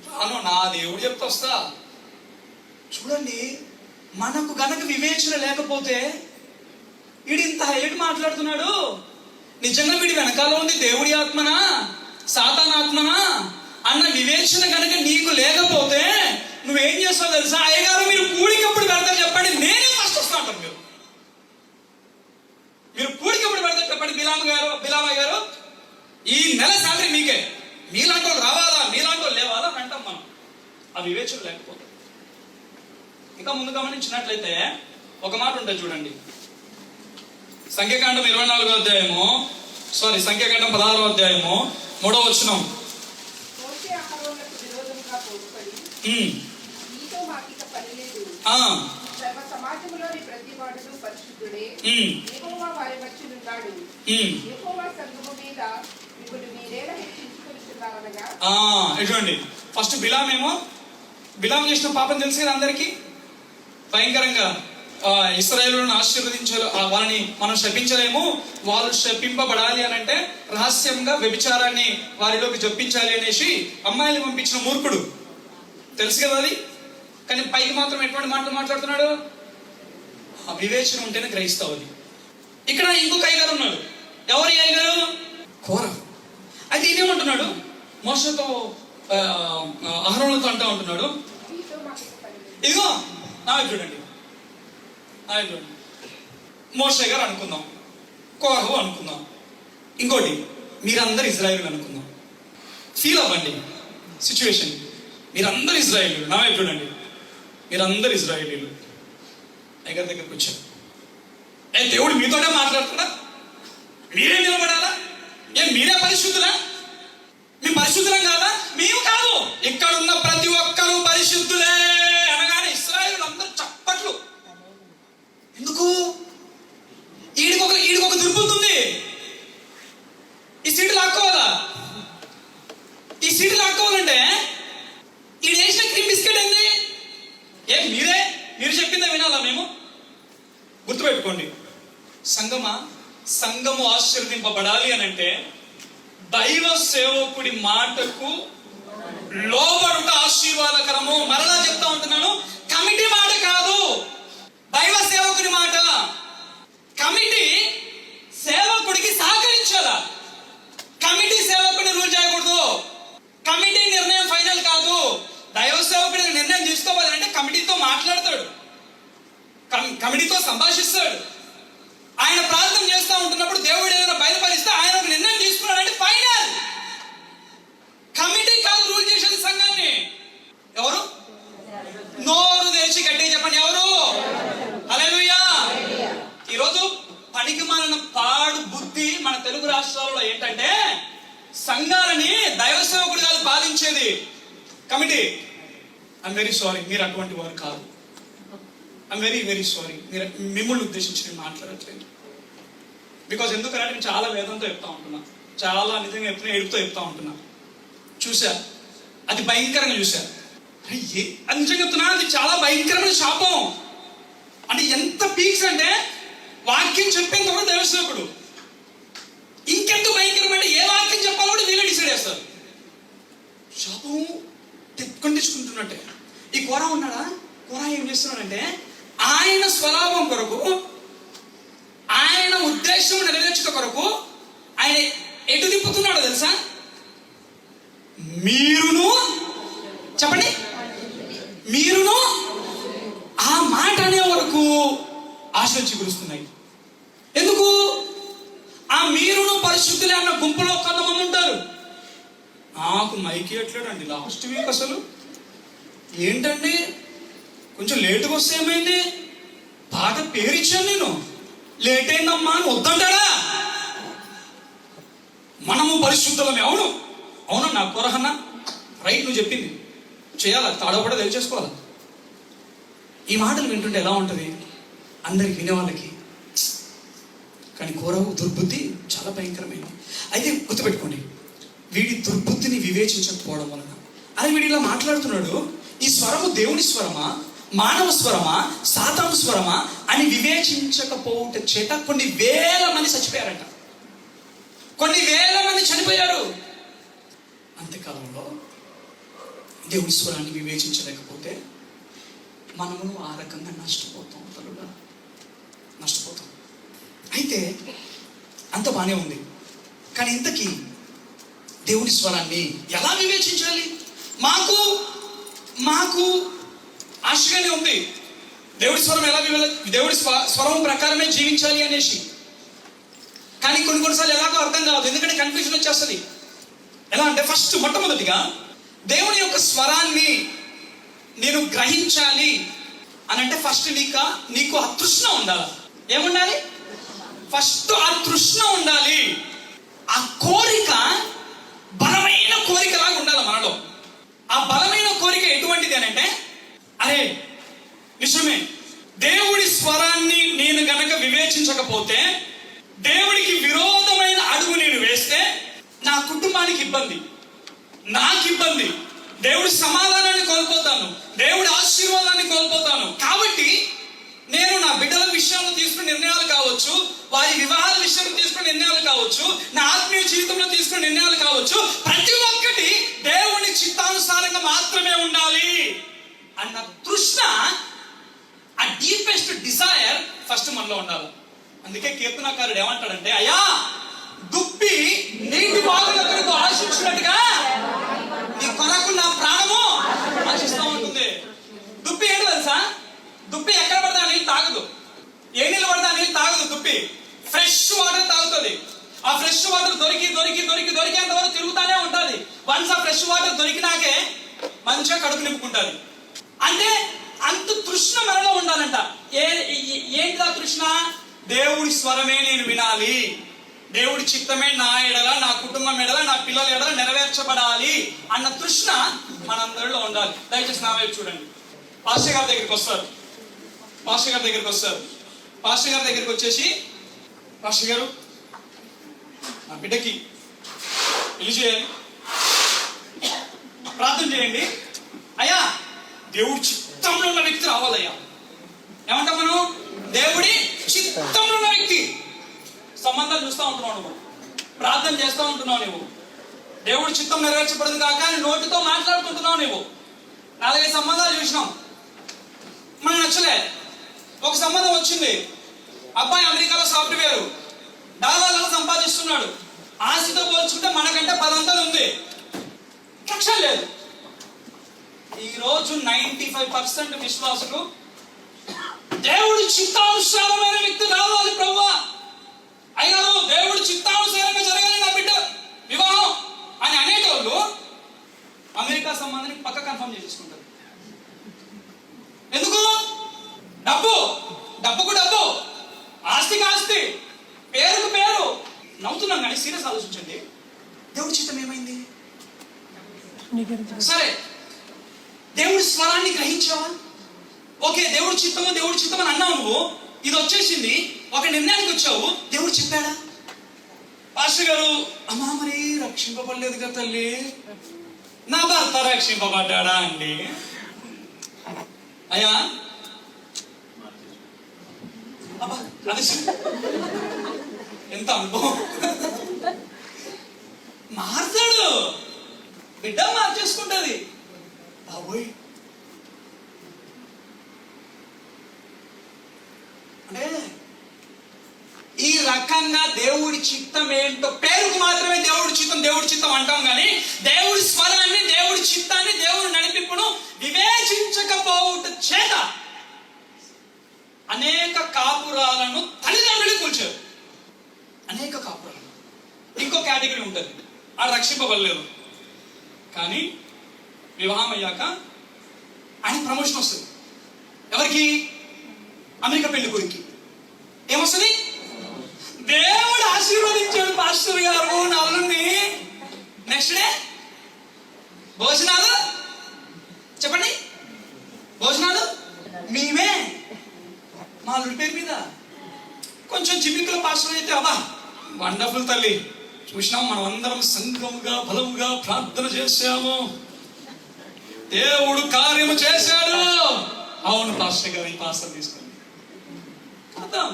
రాను, నా దేవుడు చెప్తా వస్తా. చూడండి, మనకు గనక వివేచన లేకపోతే వీడింత హైట్ మాట్లాడుతున్నాడు. నిజంగా వీడి వెనకాల ఉంది దేవుడి ఆత్మనా సాతాన్ ఆత్మనా అన్న వివేచన కనుక నీకు లేకపోతే నువ్వేం చేస్తావు తెలుసా? అయ్యగారు మీరు కూడికప్పుడు పెడతారు చెప్పండి, నేనే ఫస్ట్ వస్తా అంటారు. మీరు కూడికప్పుడు పెడతారు చెప్పండి, బిలామయ్య గారు ఈ నెల శాలరీ మీకే, మీలాంటి వాళ్ళు రావాలా, మీలాంటి వాళ్ళు లేవాలా అని అంటాం మనం. ఆ వివేచన లేకపోతే. ఇంకా ముందు గమనించినట్లయితే ఒక మాట ఉంటుంది చూడండి, సంఖ్యాకాండం 24వ అధ్యాయము, సంఖ్యాకాండం 16వ అధ్యాయము 3వ వచనం. మోషే అహరోనులకు విరోధముగా పోగుపడి, నీతో మాకిక పని లేదు, సర్వ సమాజంలోని ప్రతి వాడును పరిశుద్ధుడే, యెహోవా వారి మధ్యనున్నాడు, యెహోవా సంఘము మీద మిమ్మల్ని మీరేలా హెచ్చించుకొనుచున్నారనగా. ఎటువంటి ఫస్ట్ బిలాం చేసిన పాపం తెలుసు కదా అందరికీ. భయంకరంగా ఇశ్రాయేలులను ఆశీర్వదించాలి, వాళ్ళని మనం శపించలేము. వాళ్ళు శపింపబడాలి అని అంటే రహస్యంగా వ్యభిచారాన్ని వారిలోకి జొప్పించాలి అనేసి అమ్మాయిలు పంపించిన మూర్ఖుడు, తెలుసు కదా అది. కానీ పైకి మాత్రం ఎటువంటి మాటలు మాట్లాడుతున్నాడు? ఆ వివేచన ఉంటేనే గ్రహిస్తావు అది. ఇక్కడ ఇంకొక అయ్యగారు ఉన్నాడు. ఎవరి అయ్యగారు? కోర. అయితే ఇదేమంటున్నాడు? మోషతో అహరోనులతో అంటూ ఉంటున్నాడు, ఇదిగో నా చూడండి, మోషే గారు అనుకుందాం, కోరహు అనుకుందాం, ఇంకోటి మీరందరు ఇజ్రాయేలు అనుకుందాం. ఫీల్ అవ్వండి సిచ్యువేషన్. మీరందరు ఇజ్రాయేలీలు, నా వైపు చూడండి, మీరందరు ఇజ్రాయేలీలు. అయ్యగారి దగ్గరకు వచ్చారు. దేవుడు మీతోనే మాట్లాడుతున్నా, మీరే నిలబడాలా? మీరే పరిశుద్ధులా? మీ పరిశుద్ధులం కాదా? మేము కాదు, ఇక్కడ ఉన్న ప్రతి ఒక్కరూ పరిశుద్ధులే అనగానే ఇశ్రాయేలు అందరూ చప్పట్లు. ఎందుకు? ఈడికొక దుర్బుద్ధి ఉంది. ఈ సీటు లాక్కోవాలా? ఈ సీటు లాక్కోవాలంటే ఈడు వేసిన క్రీమ్ బిస్కెట్ ఏంది? మీరు చెప్పిందే వినాలా మేము? గుర్తుపెట్టుకోండి, సంఘము ఆశీర్వదింపబడాలి అని అంటే దైవ సేవకుడి మాటకు లోబడుట ఆశీర్వాదకరము. మరలా చెప్తా ఉంటున్నాను, కమిటీ మాట కాదు, దైవ సేవకుడి మాట. కమిటీ సేవకుడికి సహకరించాలా, కమిటీ సేవకుడిని రూల్ చేయకూడదు. కమిటీ నిర్ణయం ఫైనల్ కాదు. దైవ సేవకుడికి నిర్ణయం తీసుకోవాలంటే కమిటీతో మాట్లాడతాడు, కమిటీతో సంభాషిస్తాడు. ఆయన ప్రార్థన చేస్తూ ఉంటున్నప్పుడు దేవుడు ఏదైనా బయలుపరిస్తే ఆయన ఒక నిర్ణయం తీసుకున్నాడంటే ఫైనల్. కమిటీ కాదు రూల్ చేసేది సంఘాన్ని. ఎవరు? నోరు తెరిచి గట్టిగా చెప్పండి, ఎవరు? హల్లెలూయా. ఈరోజు పనికి మాలిన పాడు బుద్ధి మన తెలుగు రాష్ట్రాలలో ఏంటంటే, సంఘాలని దైవ సేవకుడు కాదు పాలించేది, కమిటీ. ఐఎమ్ వెరీ సారీ, మీరు అటువంటి వారు కాదు. ఐఎమ్ వెరీ వెరీ సారీ, మీరు మిమ్మల్ని ఉద్దేశించి నేను మాట్లాడట్లేదు. బికాజ్ ఎందుకంటే నేను చాలా వేదంతో చెప్తా ఉంటున్నా, చాలా నిజంగా చెప్తున్నా, ఏడుపుతో చెప్తా ఉంటున్నా. చూసా, అది భయంకరంగా చూసా. అది నిజంగా చెప్తున్నా, అది చాలా భయంకరమైన శాపం. అంటే ఎంత పీక్స్ అంటే వాక్యం చెప్పేంత కూడా దేవసేవకుడు. ఇంకెంత భయంకరమైన ఏ వాక్యం చెప్పాలో కూడా వీళ్ళే డిసైడ్ చేస్తారు. శాపం తెచ్చుకుంటున్నట్టే. ఈ కోరా ఉన్నాడా, కోరా ఏం చేస్తున్నాడంటే ఆయన స్వలాభం కొరకు, ఆయన ఉద్దేశం నెరవేర్చుట కొరకు ఆయన ఎటు తిప్పుతున్నాడో తెలుసా? మీరును చెప్పండి, మీరును ఆ మాట అనే వరకు ఆశలు చిగురుస్తున్నాయి. ఎందుకు? ఆ మీరును పరిశుద్ధులే అన్న గుంపులో కొంతమంది ఉంటారు. నాకు మైకి ఎట్లేడండి లాస్ట్ వీక్, అసలు ఏంటండి కొంచెం లేటుగా వస్తే ఏమైంది, పాట పేరిచ్చాను నేను, లేట్ అయిందమ్మా అని వద్దంటాడా? మనము పరిశుద్ధులమే. అవును అవును, నా కొరహన్న రైట్, నువ్వు చెప్పింది చేయాలా, తాడవపడ తెలియచేసుకోవాలా. ఈ మాటలు వింటుంటే ఎలా ఉంటుంది అందరికి వినేవాళ్ళకి? కానీ కోరవు దుర్బుద్ధి చాలా భయంకరమైనది. అయితే గుర్తుపెట్టుకోండి, వీడి దుర్బుద్ధిని వివేచించకపోవడం వలన, అరే వీడి ఇలా మాట్లాడుతున్నాడు, ఈ స్వరము దేవుని స్వరమా, మానవ స్వరమా, సాతాను స్వరమా అని వివేచించకపోవట చేత కొన్ని వేల మంది చచ్చిపోయారంట. కొన్ని వేల మంది చనిపోయారు. అంత్యకాలంలో దేవుని స్వరాన్ని వివేచించలేకపోతే మనము ఆ రకంగా నష్టపోతాం, తలుగా నష్టపోతాం. అయితే అంత బాగానే ఉంది, కానీ ఇంతకీ దేవుని స్వరాన్ని ఎలా వివేచించాలి? మాకు మాకు ఆశగానే ఉంది దేవుడి స్వరం ఎలా దేవుడి స్వరం ప్రకారమే జీవించాలి అనేసి. కానీ కొన్నిసార్లు ఎలాగో అర్థం కాదు, ఎందుకంటే కన్ఫ్యూజన్ వచ్చేస్తుంది. ఎలా అంటే ఫస్ట్ మొట్టమొదటిగా దేవుని యొక్క స్వరాన్ని నేను గ్రహించాలి అని అంటే ఫస్ట్ నీకు ఆ తృష్ణ ఉండాలి. ఏముండాలి? ఫస్ట్ ఆ తృష్ణ ఉండాలి. ఆ కోరిక బలమైన కోరికలాగా ఉండాలి మనలో. ఆ బలమైన కోరిక ఎటువంటిది అని అంటే, అరే నిజమే, దేవుడి స్వరాన్ని నేను గనక వివేచించకపోతే, దేవుడికి విరోధమైన అడుగు నేను వేస్తే నా కుటుంబానికి ఇబ్బంది, నాకు ఇబ్బంది, దేవుడి సమాధానాన్ని కోల్పోతాను, దేవుడి ఆశీర్వాదాన్ని కోల్పోతాను. కాబట్టి నేను నా బిడ్డల విషయంలో తీసుకునే నిర్ణయాలు కావచ్చు, వారి వివాహాల విషయంలో తీసుకునే నిర్ణయాలు కావచ్చు, నా ఆత్మీయ జీవితంలో తీసుకునే నిర్ణయాలు కావచ్చు, ప్రతి ఒక్కటి దేవుని చిత్తానుసారంగా మాత్రమే ఉండాలి అన్న తృష్ణ, ఆ డీపెస్ట్ డిజైర్ ఫస్ట్ మనలో ఉండాలి. అందుకే కీర్తనకారుడు ఏమంటాడంటే, అయ్యా దుప్పి నీటి వాగుల కొరకు ఆశించినట్టుగా నీ కొరకు నా ప్రాణము ఆశిస్తూ ఉంటుంది. దుప్పి ఏంటో తెలుసా? దుప్పి ఎక్కడ పడితే ఆ నీళ్ళు తాగదు, ఏ నీళ్ళు పడితే ఆ నీళ్ళు తాగదు. దుప్పి ఫ్రెష్ వాటర్ తాగుతుంది. ఆ ఫ్రెష్ వాటర్ దొరికేంత వరకు తిరుగుతానే ఉంటుంది. వన్స్ ఆ ఫ్రెష్ వాటర్ దొరికినాకే మంచిగా కడుపు నింపుకుంటుంది. అంటే అంత తృష్ణ మనలో ఉండాలంట. ఏంటి ఆ తృష్ణ? దేవుడి స్వరమే నేను వినాలి, దేవుడి చిత్తమే నా ఎడల, నా కుటుంబం ఎడల, నా పిల్లల ఎడల నెరవేర్చబడాలి అన్న తృష్ణ మనందరిలో ఉండాలి. దయచేసి నా వైపు చూడండి. పాస్టర్ గారి దగ్గరికి వస్తారు. పాస్టర్ గారి దగ్గరికి వచ్చేసి, పాస్టర్ గారు నా బిడ్డకి పెళ్లి చేయాలి, ప్రార్థన చేయండి. అయ్యా దేవుడి చిత్తంలో ఉన్న వ్యక్తి రావాలయ్యా. ఏమంటాం మనం? దేవుడి చిత్తంలో ఉన్న వ్యక్తి. సంబంధాలు చూస్తూ ఉంటున్నావు నువ్వు, ప్రార్థన చేస్తూ ఉంటున్నావు నువ్వు, దేవుడి చిత్తం నెరవేర్చబడదు కాక నోటితో మాట్లాడుకుంటున్నావు నువ్వు. 4-5 సంబంధాలు చూసినాం, మనకు నచ్చలే. ఒక సంబంధం వచ్చింది, అబ్బాయి అమెరికాలో సాఫ్ట్వేర్, డాలర్లలో సంపాదిస్తున్నాడు. ఆశతో పోల్చుకుంటే మనకంటే 10 అంతలు ఉంది, లక్ష్యం లేదు. ఈరోజు 95% విశ్వాసులు దేవుడి చిత్తానుసారమైన వ్యక్తి రావాలి ప్రభువా, అయ్యారు దేవుడి చిత్తానుసారంగా జరగాలి నా బిడ్డ వివాహం అని అనేటోళ్ళు అమెరికా సంబంధాన్ని పక్క కన్ఫర్మ్ చేసుకుంటారు. ఎందుకు? డబ్బుకు డబ్బు, ఆస్తికి ఆస్తి, పేరుకు పేరు. నవ్వుతున్నాం కానీ సీరియస్ ఆలోచించండి. దేవుడి చిత్తం ఏమైంది? సరే, దేవుడి దేవుడి స్వరాన్ని గ్రహించావా? ఓకే, దేవుడి చిత్తం అని అన్నావు నువ్వు, ఇది వచ్చేసింది, ఒక నిర్ణయానికి వచ్చావు. దేవుడు చెప్పాడా? పాస్టర్ గారు, అమ్మా మరి రక్షింపబడలేదు కదా తల్లి, నా భర్త రక్షింపబడ్డా అండి? అయ్యా అబ్బా, అది ఎంత అనుభవం. మారుతాడు, బిడ్డ మార్చేసుకుంటుంది. బాబోయ్, అంటే ఈ రకంగా దేవుడి చిత్తం ఏంటో పేరుకు మాత్రమే దేవుడి చిత్తం అంటాం, కానీ దేవుడి స్వరాన్ని, దేవుడి చిత్తాన్ని, దేవుడి నడిపింపును వివేచించకపోవుట చేత అనేక కాపురాలను తల్లిదండ్రులు కూల్చారు. అనేక కాపురాలు. ఇంకో కేటగిరీ ఉంటుంది, ఆ రక్షింపబడలేదు, కానీ వివాహం అయ్యాక ఆయన ప్రమోషన్ వస్తుంది. ఎవరికి? అమెరికా పెళ్లి కొడుక్కి ఏమొస్తుంది? దేవుడు ఆశీర్వదించాడు పాస్టర్ గారు నా అల్లుడిని. నెక్స్ట్ డే భోజనాలు, చెప్పండి, భోజనాలు మేమే, మా అల్లుడి పేరు మీద. కొంచెం చిపికల పాస్టర్ అయితే అబ్బా వండర్ఫుల్ తల్లి, చూసినాం, మనం అందరం సంఘముగా బలముగా ప్రార్థన చేశాము, దేవుడు కార్యము చేశాడు. అవును పాస్టర్ గారు, ఈ పాస్టర్ తీసుకోండి. అర్థం,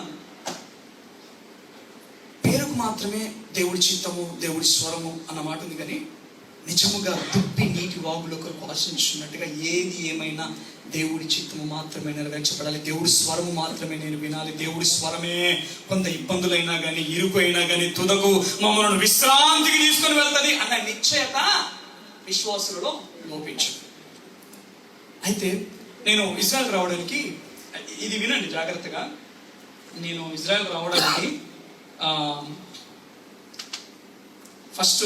పేరుకు మాత్రమే దేవుడి చిత్తము, దేవుడి స్వరము అన్న మాట ఉంది, కానీ నిజముగా దుప్పి నీటి వాగులో ఆశించున్నట్టుగా ఏది ఏమైనా దేవుడి చిత్తము మాత్రమే నెరవేర్చబడాలి, దేవుడి స్వరము మాత్రమే నేను వినాలి. దేవుడి స్వరమే కొంత ఇబ్బందులైనా కానీ, ఇరుకు అయినా కానీ తుదకు మమ్మల్ని విశ్రాంతికి తీసుకొని వెళ్తుంది అన్న నిశ్చయత విశ్వాసులలో లోపించు. అయితే నేను ఇజ్రాయెల్ రావడానికి, ఇది వినండి జాగ్రత్తగా, నేను ఇజ్రాయెల్ రావడానికి ఫస్ట్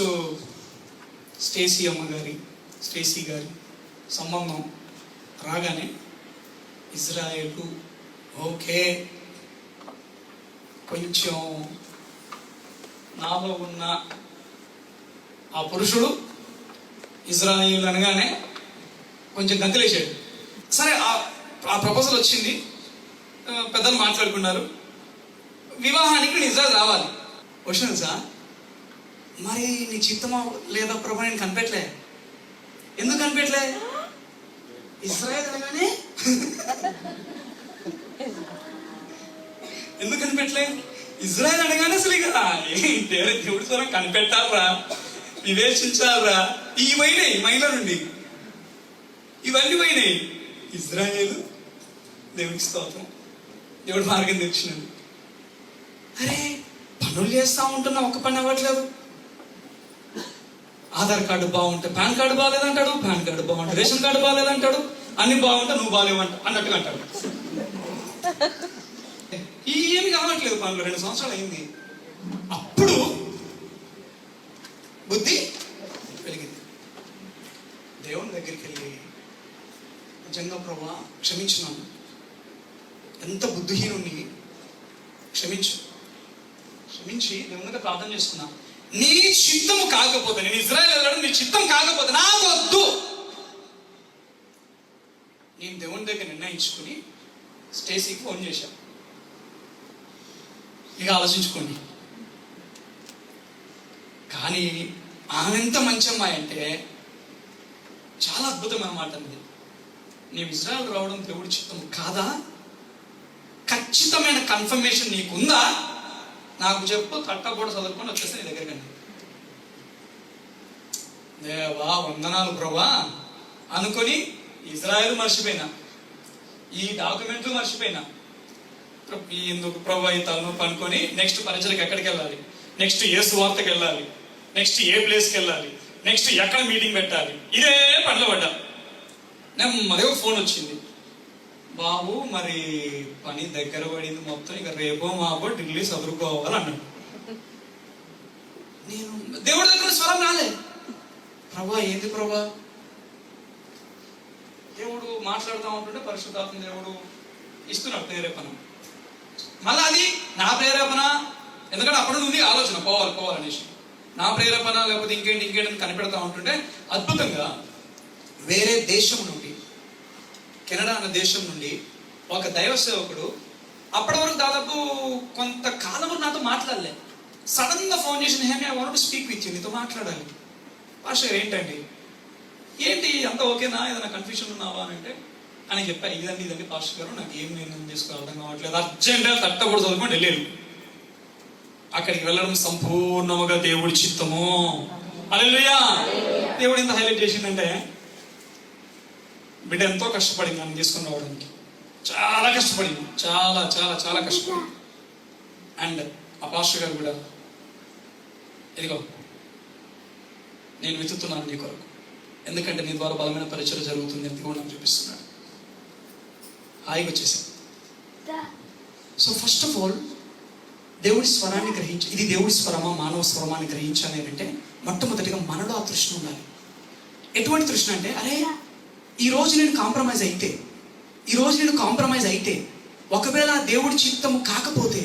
స్టేసీ గారి సంబంధం రాగానే ఇజ్రాయెల్ ఓకే, కొంచెం నాలో ఉన్న ఆ పురుషుడు ఇజ్రాయెల్ అనగానే కొంచెం గంతులేసాడు. సరే, ఆ ప్రపోజల్ వచ్చింది, పెద్దలు మాట్లాడుకున్నారు, వివాహానికి నేను ఇజ్రాయెల్ రావాలి. క్వశ్చన్ సార్, మరి నీ చిత్తమా లేదా ప్రభు, నేను కనిపెట్టలే. ఎందుకు కనిపెట్టలే? ఇజ్రాయెల్ అనగానే ఎందుకు కనిపెట్టలే? ఇజ్రాయెల్ అనగానే అసలు ఇక దేవుడి స్వరం కనిపెట్టాలరా, వివేచించాలరా. ఈ పోయినాయి మైల నుండి, ఇవన్నీ పోయినాయి. ఇజ్రాయేలు దేవుడికి స్తోత్రం, దేవుడు మార్గం తెచ్చినాడు. అరే పనులు చేస్తా ఉంటున్నా, ఒక పని అవ్వట్లేదు. ఆధార్ కార్డు బాగుంటే పాన్ కార్డు బాగాలేదంటాడు, పాన్ కార్డు బాగుంటే రేషన్ కార్డు బాగాలేదంటాడు, అన్ని బాగుంటే నువ్వు బాగాలేవంట అన్నట్టుగా అంటాడు. ఏమి కావట్లేదు పనులు, 2 సంవత్సరాలు అయింది. అప్పుడు బుద్ధి వెలిగింది. దేవుని దగ్గరికి వెళ్ళి, నిజంగా ప్రభువా క్షమించున్నాను, ఎంత బుద్ధిహీనుని, క్షమించి దేవునిగా ప్రార్థన చేసుకున్నా. నీ చిత్తము కాకపోతే, నేను ఇజ్రాయెల్ వెళ్ళడం నీ చిత్తం కాకపోతే నాకు వద్దు. నేను దేవుని దగ్గర నిర్ణయించుకుని స్టేసీకి ఫోన్ చేశాను. ఇక ఆలోచించుకోండి. కానీ ఆమె ఎంత మంచి అమ్మాయి అంటే చాలా అద్భుతమైన మాట అండి. నీవు ఇజ్రాయెల్ రావడం దేవుడి చిత్తము కాదా? ఖచ్చితమైన కన్ఫర్మేషన్ నీకుందా? నాకు చెప్పు, తట్టబోడ చదువుకొని వచ్చేస్తే నీ దగ్గరికి. దేవా వందనాలు ప్రభా అనుకొని ఇజ్రాయెల్ మర్చిపోయినా, ఈ డాక్యుమెంట్లు మర్చిపోయినా, ఎందుకు ప్రభా ఈ తలనొప్పి అనుకొని నెక్స్ట్ పరిచయకి ఎక్కడికి వెళ్ళాలి, నెక్స్ట్ ఏ సువార్తకి వెళ్ళాలి, నెక్స్ట్ ఏ ప్లేస్కి వెళ్ళాలి, నెక్స్ట్ ఎక్కడ మీటింగ్ పెట్టాలి, ఇదే పనిలో పడ్డా. నెమ్మదిగా ఫోన్ వచ్చింది, బాబు మరి పని దగ్గర పడింది మొత్తం, ఇక రేపో మాపో ఢిల్లీ చదువుకోవాలి అన్నాడు. నేను దేవుడి దగ్గర స్వరం రాలే. ప్రభా ఏంది ప్రభా? దేవుడు మాట్లాడుతూ ఉంటుంటే పరిశుద్ధాత్మ దేవుడు ఇస్తున్నాడు ప్రేరేపణ. మళ్ళీ అది నా ప్రేరేపణ, ఎందుకంటే అప్పుడు ఉంది ఆలోచన పోవాలనేసి. నా ప్రేరేపణ లేకపోతే ఇంకేంటి కనిపెడతా ఉంటుంటే అద్భుతంగా వేరే దేశం నుండి కెనడా అన్న దేశం నుండి ఒక దైవ సేవకుడు అప్పటి వరకు దాదాపు కొంతకాలం నాతో మాట్లాడలే. సడన్ గా ఫోన్ చేసిన, hey I want to speak with you, నీతో మాట్లాడాలి. పాస్టర్ ఏంటండి, ఏంటి అంత ఓకేనా, ఏదైనా కన్ఫ్యూషన్ ఉన్నావా అని అంటే అని చెప్పా, ఇదండి పాస్టర్ గారు, నాకు ఏం నిర్ణయం తీసుకోవాలి అర్థం కావట్లేదు, అర్జెంట్గా తట్టకూడదు చదువుకొని వెళ్ళారు. అక్కడికి వెళ్ళడం సంపూర్ణముగా దేవుడి చిత్తము. హల్లెలూయా. దేవుడు ఎంత హైలైట్ చేసిందంటే, బిడ్డ ఎంతో కష్టపడింది నన్ను తీసుకుని రావడానికి, చాలా కష్టపడింది, చాలా చాలా చాలా కష్టపడింది. అండ్ ఆ పాస్టర్ గారు కూడా, ఇదిగో నేను వెతుకుతున్నాను నీ కొరకు, ఎందుకంటే నీ ద్వారా బలమైన పరిచయం జరుగుతుంది అని కూడా నాకు చూపిస్తున్నాడు. హాయిగా వచ్చేసాను. సో ఫస్ట్ ఆఫ్ ఆల్ దేవుడి స్వరాన్ని గ్రహించి, ఇది దేవుడి స్వరమా మానవ స్వరమా అని గ్రహించాలి అంటే మొట్టమొదటిగా మనలో ఆ తృష్ణ ఉండాలి. ఎటువంటి తృష్ణ అంటే, అరే ఈరోజు నేను కాంప్రమైజ్ అయితే ఒకవేళ దేవుడి చిత్తము కాకపోతే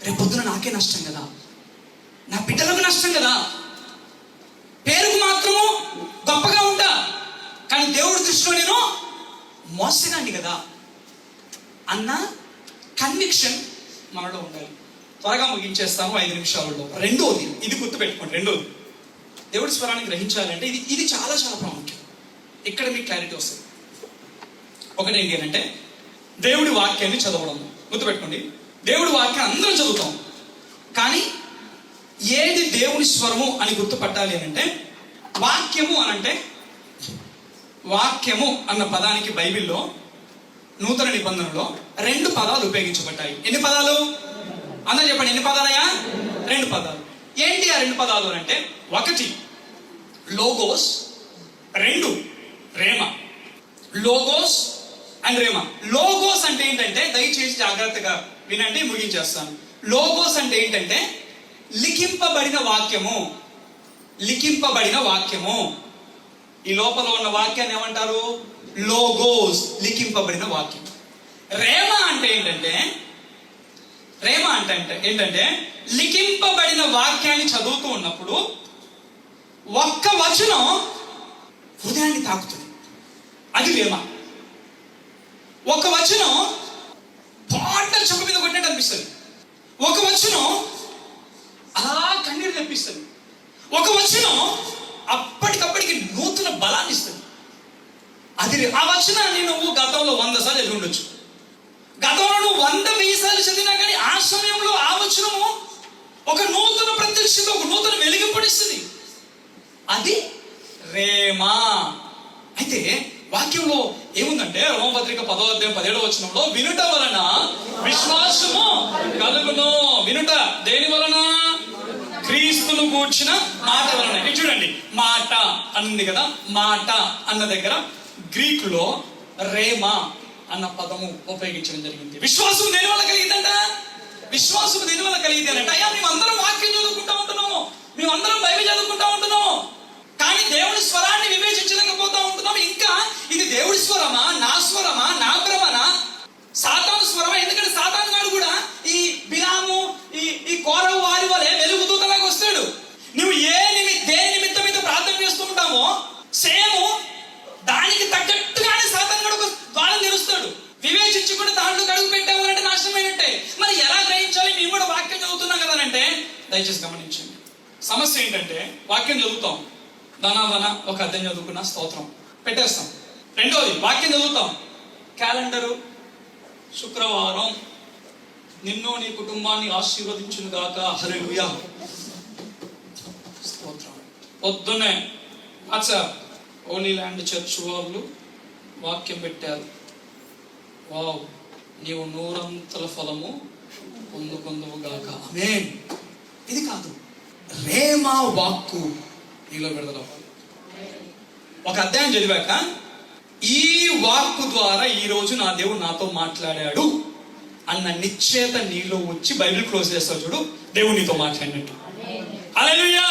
రేపొద్దున నాకే నష్టం కదా, నా బిడ్డలకు నష్టం కదా, పేరుకు మాత్రము గొప్పగా ఉంటా కానీ దేవుడి దృష్టిలో నేను మోసగాన్ని కదా అన్న కన్విక్షన్ మనలో ఉండాలి. త్వరగా ముగించేస్తాము 5 నిమిషాలలో. రెండోది, ఇది గుర్తుపెట్టుకోండి, రెండోది దేవుడి స్వరాన్ని గ్రహించాలంటే ఇది చాలా చాలా ప్రాముఖ్యం. ఇక్కడ మీకు క్లారిటీ వస్తుంది. ఒకటి ఏంటి అని అంటే, దేవుడి వాక్యాన్ని చదవడం. గుర్తుపెట్టుకోండి, దేవుడి వాక్యాన్ని అందరం చదువుతాం, కానీ ఏది దేవుని స్వరము అని గుర్తుపట్టాలి అని అంటే, వాక్యము అనంటే, వాక్యము అన్న పదానికి బైబిల్లో నూతన నిబంధనలో 2 పదాలు ఉపయోగించబడ్డాయి. ఎన్ని పదాలు అందరూ చెప్పండి, ఎన్ని పదాలయ్యా? 2 పదాలు. ఏంటి ఆ 2 పదాలు అంటే, 1 logos, 2 rhema. Logos and rhema. Logos అంటే ఏంటంటే, దయచేసి జాగ్రత్తగా వినండి, ముగించేస్తాను. లోగోస్ అంటే ఏంటంటే లిఖింపబడిన వాక్యము. లిఖింపబడిన వాక్యము. ఈ లోపల ఉన్న వాక్యాన్ని ఏమంటారు? లోగోస్, లిఖింపబడిన వాక్యం. రేమా అంటే ఏంటంటే లిఖింపబడిన వాక్యాన్ని చదువుతూ ఉన్నప్పుడు ఒక్క వచనం హృదయాన్ని తాకుతుంది, అది రేమా. ఒక వచనం బాగా చెంప మీద కొట్టినట్టు అనిపిస్తుంది, ఒక వచనం అలా కన్నీరు తెప్పిస్తుంది, ఒక వచనం అప్పటికప్పటికి నూతన బలాన్ని ఇస్తుంది. అది ఆ వచనాన్ని నువ్వు గతంలో 100 సార్లు చదివి ఉండొచ్చు, గతంలో నువ్వు 100,000 సార్లు చదివినా కానీ ఆ సమయంలో ఆ వచనము ఒక నూతన ప్రత్యక్షత, ఒక నూతన వెలిగింపడిస్తుంది. అది రేమా. అయితే వాక్యంలో ఏముందంటే, రోమపత్రిక 10వ అధ్యాయం 17వ వచనంలో, వినుట వలన విశ్వాసము కలుగును. వినుట దేని వలన? క్రీస్తును గూర్చిన మాట వలన. ఇది చూడండి, మాట అన్నది కదా, మాట అన్న దగ్గర గ్రీకులో రేమా అన్న పదము ఉపయోగించడం జరిగింది. విశ్వాసం దేని వల్ల కలిగిందంట? విశ్వాసం దేని వల్ల కలిగింది అంటే, అయ్యా మేమందరం వాక్యం చదువుకుంటా ఉంటున్నాము, మేమందరం బైబిల్ చదువుకుంటా ఉంటున్నాము, కానీ దేవుడి స్వరాన్ని వివేచించలేకపోతా ఉంటున్నాము. ఇంకా ఇది దేవుడి స్వరమా, నా స్వరమా, నా భ్రమనా, సాతాను స్వరమా? ఎందుకంటే సాతాను గారు కూడా ఈ బిలాము, ఈ కోరవు వారి వలె వెలుగుదూతలాగా వస్తాడు. నువ్వు దేని నిమిత్తం మీద ప్రార్థన చేస్తూ ఉంటామో సేమ్ దానికి తగ్గట్టుగానే సాతాను గారు ఒక ద్వారం తెరుస్తాడు. వివేచించుకుంటే దాంట్లో అడుగు పెట్టాము అంటే నాశనమైనట్టే. మరి ఎలా గ్రహించాలి? మేము కూడా వాక్యం చదువుతున్నాం కదా అంటే, దయచేసి గమనించండి. సమస్య ఏంటంటే, వాక్యం చదువుతాం, ధనాధన ఒక అధ్యాయం చదువుకున్న స్తోత్రం పెట్టేస్తాం. రెండోది, వాక్యం చదువుతాం, క్యాలెండరు శుక్రవారం నిన్ను నీ కుటుంబాన్ని ఆశీర్వదించును గాక, హల్లెలూయా, స్తోత్రం. పొద్దున్నే వాట్సాప్ హోలీ ల్యాండ్ చర్చ్ వాళ్ళు వాక్యం పెట్టారు, వావ్ నీవు 100 ఫలము పొందుకొందువు గాక, ఆమేన్. ఇది కాదు, రేమా వాక్కు నీలో విడుదలవ్వాలి. ఒక అధ్యాయం చదివాక ఈ వాక్కు ద్వారా ఈ రోజు నా దేవుడు నాతో మాట్లాడాడు అన్న నిశ్చయత నీలో వచ్చి బైబిల్ క్లోజ్ చేస్తావు చూడు, దేవుడు నీతో మాట్లాడినట్టు. హల్లెలూయా,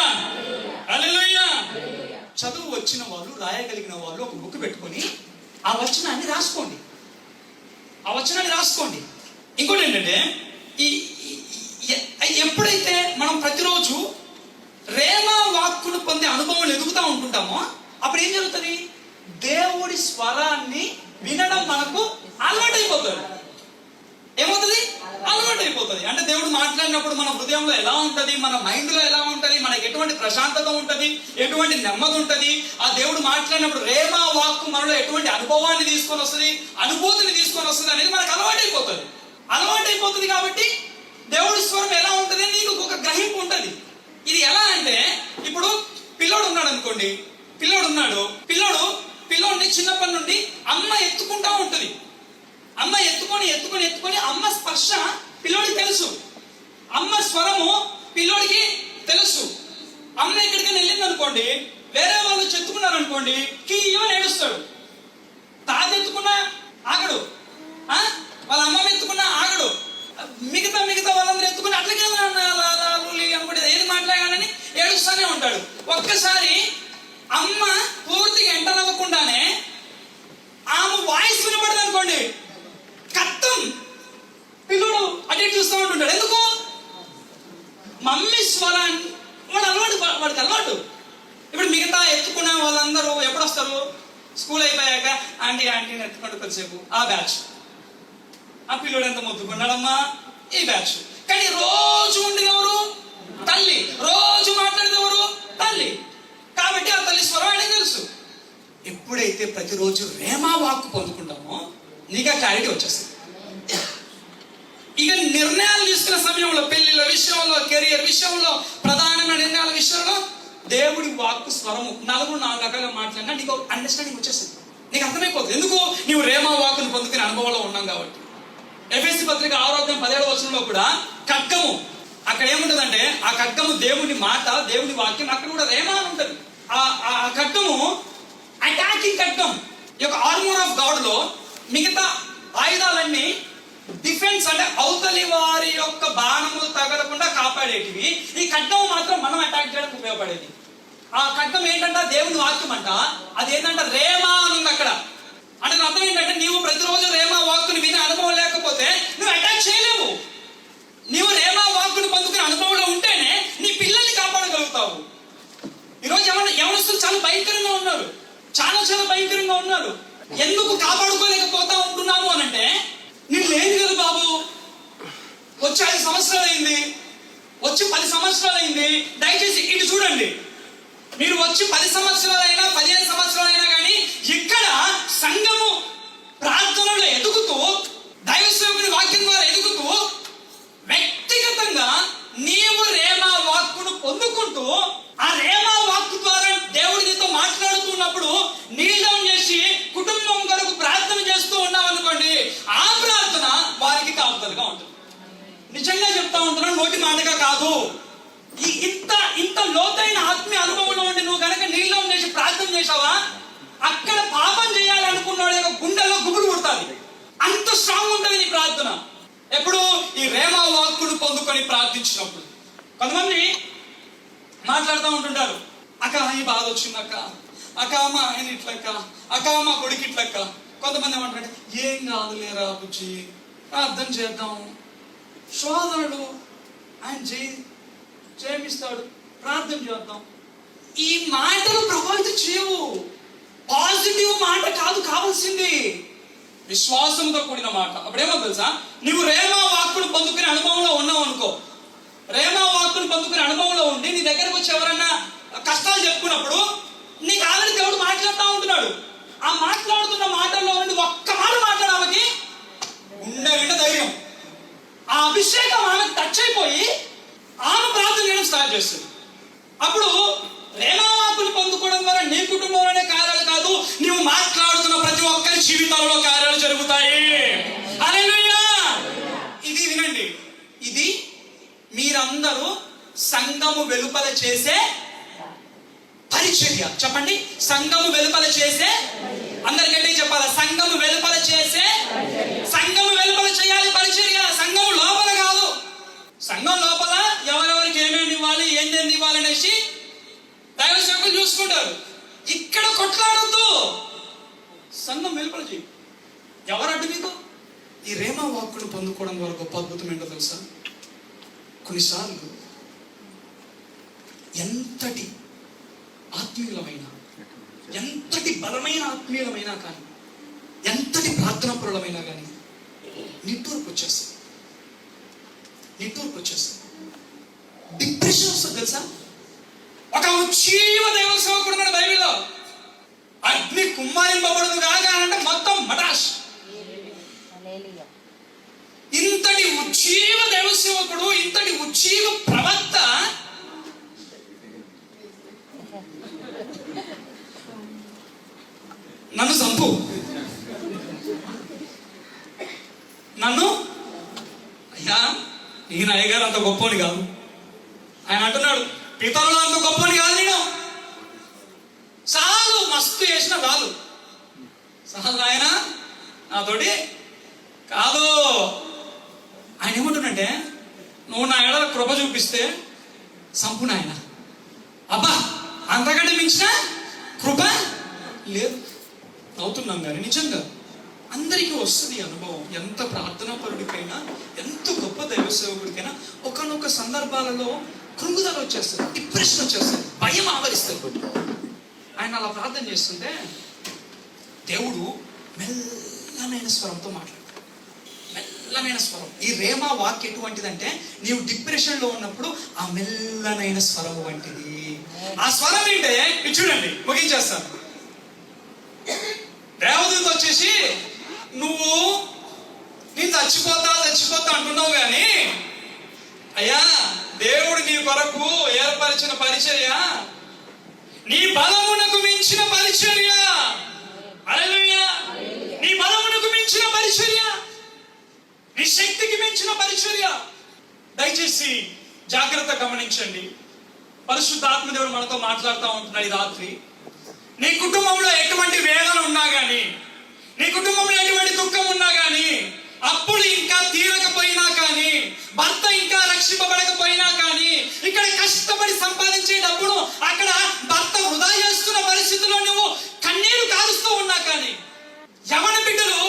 హల్లెలూయా. చదువు వచ్చిన వాళ్ళు, రాయగలిగిన వాళ్ళు ఒక బుక్ పెట్టుకొని ఆ వచనాన్ని రాసుకోండి, ఆ వచనాన్ని రాసుకోండి. ఇంకోటి ఏంటంటే, ఎప్పుడైతే మనం ప్రతిరోజు రేమా వాక్కును పొందే అనుభవం ఎదుగుతూ ఉంటుంటామో అప్పుడు ఏం జరుగుతుంది? దేవుడి స్వరాన్ని వినడం మనకు అలవాటు అయిపోతుంది. ఏమవుతుంది? అలవాటు అయిపోతుంది. అంటే దేవుడు మాట్లాడినప్పుడు మన హృదయంలో ఎలా ఉంటది, మన మైండ్ లో ఎలా ఉంటది, మనకి ఎటువంటి ప్రశాంతత ఉంటది, ఎటువంటి నెమ్మది ఉంటది. ఆ దేవుడు మాట్లాడినప్పుడు రేమా వాక్కు మనలో ఎటువంటి అనుభవాన్ని తీసుకొని వస్తుంది, అనుభూతిని తీసుకొని వస్తుంది అనేది మనకు అలవాటు అయిపోతుంది. అలవాటు అయిపోతుంది కాబట్టి దేవుడి స్వరం ఎలా ఉంటది అని నీకు ఒక గ్రహింపు ఉంటది. ఇది ఎలా అంటే, ఇప్పుడు పిల్లోడు ఉన్నాడు అనుకోండి, పిల్లోడిని చిన్నప్పటి నుండి అమ్మ ఎత్తుకుంటా ఉంటది. అమ్మ ఎత్తుకొని అమ్మ స్పర్శ పిల్లోడికి తెలుసు, అమ్మ స్వరము పిల్లోడికి తెలుసు. అమ్మ ఎక్కడికైనా వెళ్ళింది అనుకోండి, వేరే వాళ్ళు చెత్తుకున్నారు అనుకోండి, కీయమని ఏడుస్తాడు. తాత ఎత్తుకున్నా ఆగడు, వాళ్ళ అమ్మ ఎత్తుకున్నా ఆగడు, మిగతా వాళ్ళందరూ ఎత్తుకుని అట్లకే అనుకుంటే ఏది మాట్లాడాలని ఏడుస్తూనే ఉంటాడు. ఒక్కసారి అమ్మ పూర్తిగా ఎంటనవ్వకుండానే ఆమె వాయిస్ వినపడదు అనుకోండి, కత్తం పిల్లడు అటు చూస్తూ ఉంటుంటాడు. ఎందుకు? మమ్మీ స్వరాన్ని వాడికి అలవాటు. ఇప్పుడు మిగతా ఎత్తుకున్న వాళ్ళందరూ ఎప్పుడు వస్తారు? స్కూల్ అయిపోయాక ఆంటీ ఎత్తుకుంటూ కొద్దిసేపు ఆ బ్యాచ్. ఆ పిల్లడు ఎంత మొత్తుకున్నాడమ్మా, ఈ బ్యాచ్. కానీ రోజు ఉండేది ఎవరు? తల్లి. రోజు మాట్లాడేది ఎవరు? తల్లి. కాబట్టి ఆ తల్లి స్వరం అనేది తెలుసు. ఎప్పుడైతే ప్రతిరోజు రేమా వాక్కు పొందుకుంటామో నీకు ఆ క్లారిటీ వచ్చేస్తుంది. ఇక నిర్ణయాలు తీసుకున్న సమయంలో, పెళ్లిళ్ళ విషయంలో, కెరియర్ విషయంలో, ప్రధానమైన నిర్ణయాల విషయంలో దేవుడి వాక్కు స్వరము 4 రకాలుగా మాట్లాడినా నీకు అండర్స్టాండింగ్ వచ్చేస్తుంది, నీకు అర్థమైపోతుంది. ఎందుకు? నీవు రేమా వాక్కును పొందుకునే అనుభవంలో ఉన్నాం కాబట్టి. ఎఫెసీ పత్రిక 6:17 కూడా ఖడ్గము, అక్కడ ఏముంటదంటే ఆ ఖడ్గము దేవుని మాట, దేవుని వాక్యం. అక్కడ కూడా రేమా అని ఉంటది. ఆ ఖడ్గము అటాకింగ్ ఖడ్గం. ఈ యొక్క ఆర్మర్ ఆఫ్ గాడ్ లో మిగతా ఆయుధాలన్నీ డిఫెన్స్, అంటే అవతలి వారి యొక్క బాణములు తగలకుండా కాపాడేటివి. ఈ ఖడ్గం మాత్రం మనం అటాక్ చేయడానికి ఉపయోగపడేది. ఆ ఖడ్గం ఏంటంటే దేవుని వాక్యం అంట. అది ఏంటంటే రేమా అని ఉంది అక్కడ. అంటే అర్థం ఏంటంటే, నీవు ప్రతిరోజు రేమా వాక్కుని వినే అనుభవం లేకపోతే నువ్వు అటాక్ చేయలేవు. నీవు రేమా వాక్కుని పొందుకునే అనుభవంలో ఉంటేనే నీ పిల్లల్ని కాపాడగలుగుతావు. ఈరోజు యవనస్తులు చాలా భయంకరంగా ఉన్నారు, చాలా భయంకరంగా ఉన్నారు. ఎందుకు కాపాడుకోలేకపోతా ఉంటున్నాము అని అంటే, నేను లేదు కదా బాబు, వచ్చి 5 సంవత్సరాలు అయింది, వచ్చి 10 సంవత్సరాలు అయింది. దయచేసి ఇటు చూడండి. మీరు వచ్చి 10 సంవత్సరాలైనా 15 సంవత్సరాలైనా కానీ ఇక్కడ సంఘము ప్రార్థనలో ఎదుగుతూ, దైవ సేవకుని వాక్యం ద్వారా ఎదుగుతూ, వ్యక్తిగతంగా నీవు రేమా వాక్కును పొందుకుంటూ, ఆ రేమా వాక్కు ద్వారా దేవుడి నీతో మాట్లాడుతున్నప్పుడు నీల్ డౌన్ చేసి కుటుంబం కొరకు ప్రార్థన చేస్తూ ఉన్నావు అనుకోండి, ఆ ప్రార్థన వారికి కాపుదలుగా ఉంటుంది. నిజంగా చెప్తా ఉంటున్నాను, నోటి మాటగా కాదు. ఇంత లోతైన ఆత్మీయ అనుభవంలో ఉండి నువ్వు కనుక నీల్ డౌన్ చేసి ప్రార్థన చేసావా, అక్కడ పాపం చేయాలనుకున్నాడు యొక్క గుండెల్లో గుబురు పుడుతుంది. అంత స్ట్రాంగ్ ఉంటుంది నీ ప్రార్థన. ఎప్పుడు? ఈ రేమా వాక్కును పొందుకొని ప్రార్థించినప్పుడు. కొంతమంది మాట్లాడుతూ ఉంటుంటారు, అక్క ఈ బాధ వచ్చింది, అక్క మా ఆయన ఇట్లక్క, అక్క మా కొడుకు ఇట్లక్క. కొంతమంది ఏమంటారంటే, ఏం కాదులేరా బుజ్జి, ప్రార్థన చేద్దాం, శోధనలు ఆయన జయమిస్తాడు, ప్రార్థన చేద్దాం. ఈ మాటలు ప్రభావితం చేయవు. పాజిటివ్ మాట కాదు కావాల్సింది, విశ్వాసంతో కూడిన మాట. అప్పుడేమో తెలుసా, నువ్వు రేమా వాక్కును పొందుకునే అనుభవంలో ఉన్నావు అనుకో. రేమా వాక్కును పొందుకునే అనుభవంలో ఉండి నీ దగ్గరకు వచ్చి ఎవరన్నా కష్టాలు చెప్పుకున్నప్పుడు నీకు ఆల్రెడీ దేవుడు మాట్లాడుతూ ఉంటున్నాడు. ఆ మాట్లాడుతున్న మాటల్లో నుండి ఒక్క మాట మాట్లాడాలకి ఉండే ధైర్యం, ఆ అభిషేకం ఆమెకు టచ్ అయిపోయి ఆమె ప్రార్థన చేయడం స్టార్ట్ చేస్తుంది. అప్పుడు రేమా వాక్కును పొందుకోవడం ద్వారా నీ కుటుంబంలోనే కార్యాలు కాదు, నువ్వు మాట్లాడుతున్న ప్రతి ఒక్కరి జీవితంలో కార్యాలు జరుగుతాయి. హల్లెలూయా. ఇది వినండి, ఇది మీరందరూ సంఘము వెలుపల చేసే పరిచర్య. చెప్పండి, సంఘము వెలుపల చేసే. అందరికంటే చెప్పాలా? సంఘము వెలుపల చేసే. సంఘము వెలుపల చేయాలి పరిచర్య, సంఘము లోపల కాదు. సంఘం లోపల ఎవరెవరికి ఏమేమి ఇవ్వాలి, ఏందేమి ఇవ్వాలి అనేసి దైవ సేవకులు చూసుకుంటారు. ఇక్కడ కొట్లాడొద్దు, సంఘం వెలుపల చేయి. ఎవరడ్డు మీకు? ఈ రేమా వాక్కును పొందుకోవడం ద్వారా గొప్ప అద్భుతం ఏంటో తెలుసా? కొన్నిసార్లు ఎంతటి ఆత్మీయులమైన, ఎంతటి బలమైన ఆత్మీయులమైనా కానీ, ఎంత ఎంతటి ప్రార్థన పరులమైనా కానీ నిట్టూరుకు వచ్చేస్తుంది. డిప్రెషన్ వస్తుంది తెలుసా? ఒక ఉజ్జీవ దైవ సేవకుడు ఉన్నాడు బైబిల్లో. అగ్ని కుమ్మరింపబడదు కాగా అంటే మొత్తం మటాష్. ఇంతటి ఉజ్జీవ దైవ సేవకుడు, ఇంతటి ఉజ్జీవ ప్రవక్త నన్ను చంపు, నన్ను అయ్యా ఈయన అయ్యగారు అంత గొప్పని కాదు. ఆయన అంటున్నాడు పితరులు అంత గొప్పని కాదు, నేను చాలు మస్తు చేసిన చాలు ఆయన నాతోటి కాదు. ఆయన ఏమంటున్నంటే నువ్వు నా ఎడల కృప చూపిస్తే సంపూర్ణ ఆయన. అబ్బా అంతకంటే మించిన కృప లేదు. అవుతున్నాం కానీ నిజంగా అందరికీ వస్తుంది అనుభవం. ఎంత ప్రార్థనా పరుడికైనా, ఎంత గొప్ప దైవ సేవకుడికైనా ఒకనొక సందర్భాలలో కృంగుదల వచ్చేస్తుంది, డిప్రెషన్ వచ్చేస్తుంది, భయం ఆవరిస్తుంది. ఆయన అలా ప్రార్థన చేస్తుంటే దేవుడు మెల్లనైన స్వరంతో మాట్లాడతాడు. మెల్లనైన స్వరం. ఈ రేమా వాక్ ఎటువంటిదంటే నీవు డిప్రెషన్ లో ఉన్నప్పుడు ఆ మెల్లనైన స్వరం వంటిది. ఆ స్వరం ఏంటే చూడండి, ముగించేస్తాను. దేవదూత వచ్చేసి నువ్వు నేను చచ్చిపోతా అంటున్నావు కానీ అయ్యా దేవుడు నీ కొరకు ఏర్పరిచిన పరిచర్య, నీ బలమునకు మించిన పరిచర్య, హల్లెలూయా, నీ బలమునకు మించిన పరిచర్య, నీ శక్తికి మించిన పరిచర్య. దయచేసి జాగ్రత్త గమనించండి. పరిశుద్ధాత్మ దేవుడు మనతో మాట్లాడుతూ ఉంటున్నాడు ఈ రాత్రి. నీ కుటుంబంలో ఎటువంటి వేదన ఉన్నా కానీ, నీ కుటుంబంలో ఎటువంటి దుఃఖం ఉన్నా కానీ, అప్పుడు ఇంకా తీరకపోయినా కానీ, భర్త ఇంకా రక్షింపబడకపోయినా కానీ, ఇక్కడ కష్టపడి సంపాదించే డబ్బును అక్కడ భర్త వృధా చేస్తున్న పరిస్థితుల్లో నువ్వు కన్నీరు కారుస్తూ ఉన్నా కానీ, యవన బిడ్డలు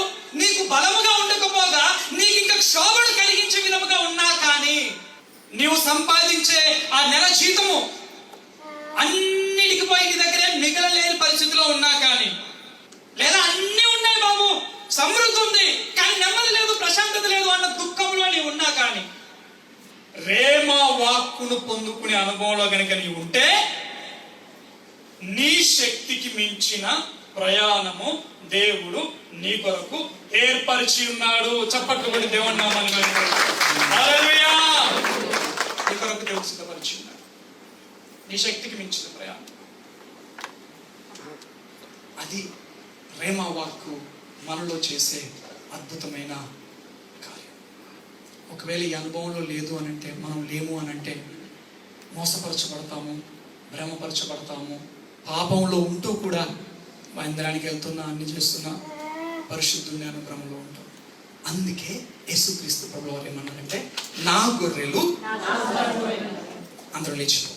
నీకు బలముగా ఉండకపోగా నీకు ఇంకా క్షోభను కలిగించే విధముగా ఉన్నా కానీ, నీవు సంపాదించే ఆ నెల జీతము అన్నిటికి పోయి నీ దగ్గరే మిగలలేని పరిస్థితిలో ఉన్నా కానీ, లేదా అన్ని ఉన్నాయి బాబు, సమృద్ధి ఉంది కానీ నెమ్మది లేదు, ప్రశాంతత లేదు అన్న దుఃఖంలో నీవు ఉన్నా కానీ, రేమా వాక్కును పొందుకునే అనుభవంలో కనుక నీవు ఉంటే నీ శక్తికి మించిన ప్రయాణము దేవుడు నీ కొరకు ఏర్పరిచి ఉన్నాడు. చప్పట్లు కొట్టి దేవుని నామాన్ని హల్లెలూయా. నీ కొరకు దేవుడు సిద్ధపరిచి ఉన్నాడు నీ శక్తికి మించిన ప్రయాణం. అది రేమా వాక్కు మనలో చేసే అద్భుతమైన కార్యం. ఒకవేళ ఈ అనుభవంలో లేదు అనంటే, మనం లేము అనంటే మోసపరచబడతాము, భ్రమపరచబడతాము. పాపంలో ఉంటూ కూడా మందిరానికి వెళ్తున్నా, అన్ని చేస్తున్నా, పరిశుద్ధుని అనుగ్రహంలో ఉంటాం. అందుకే యేసుక్రీస్తు ప్రభువు వారు ఏమన్నారంటే నా గొర్రెలు అందరూ లేచిపో.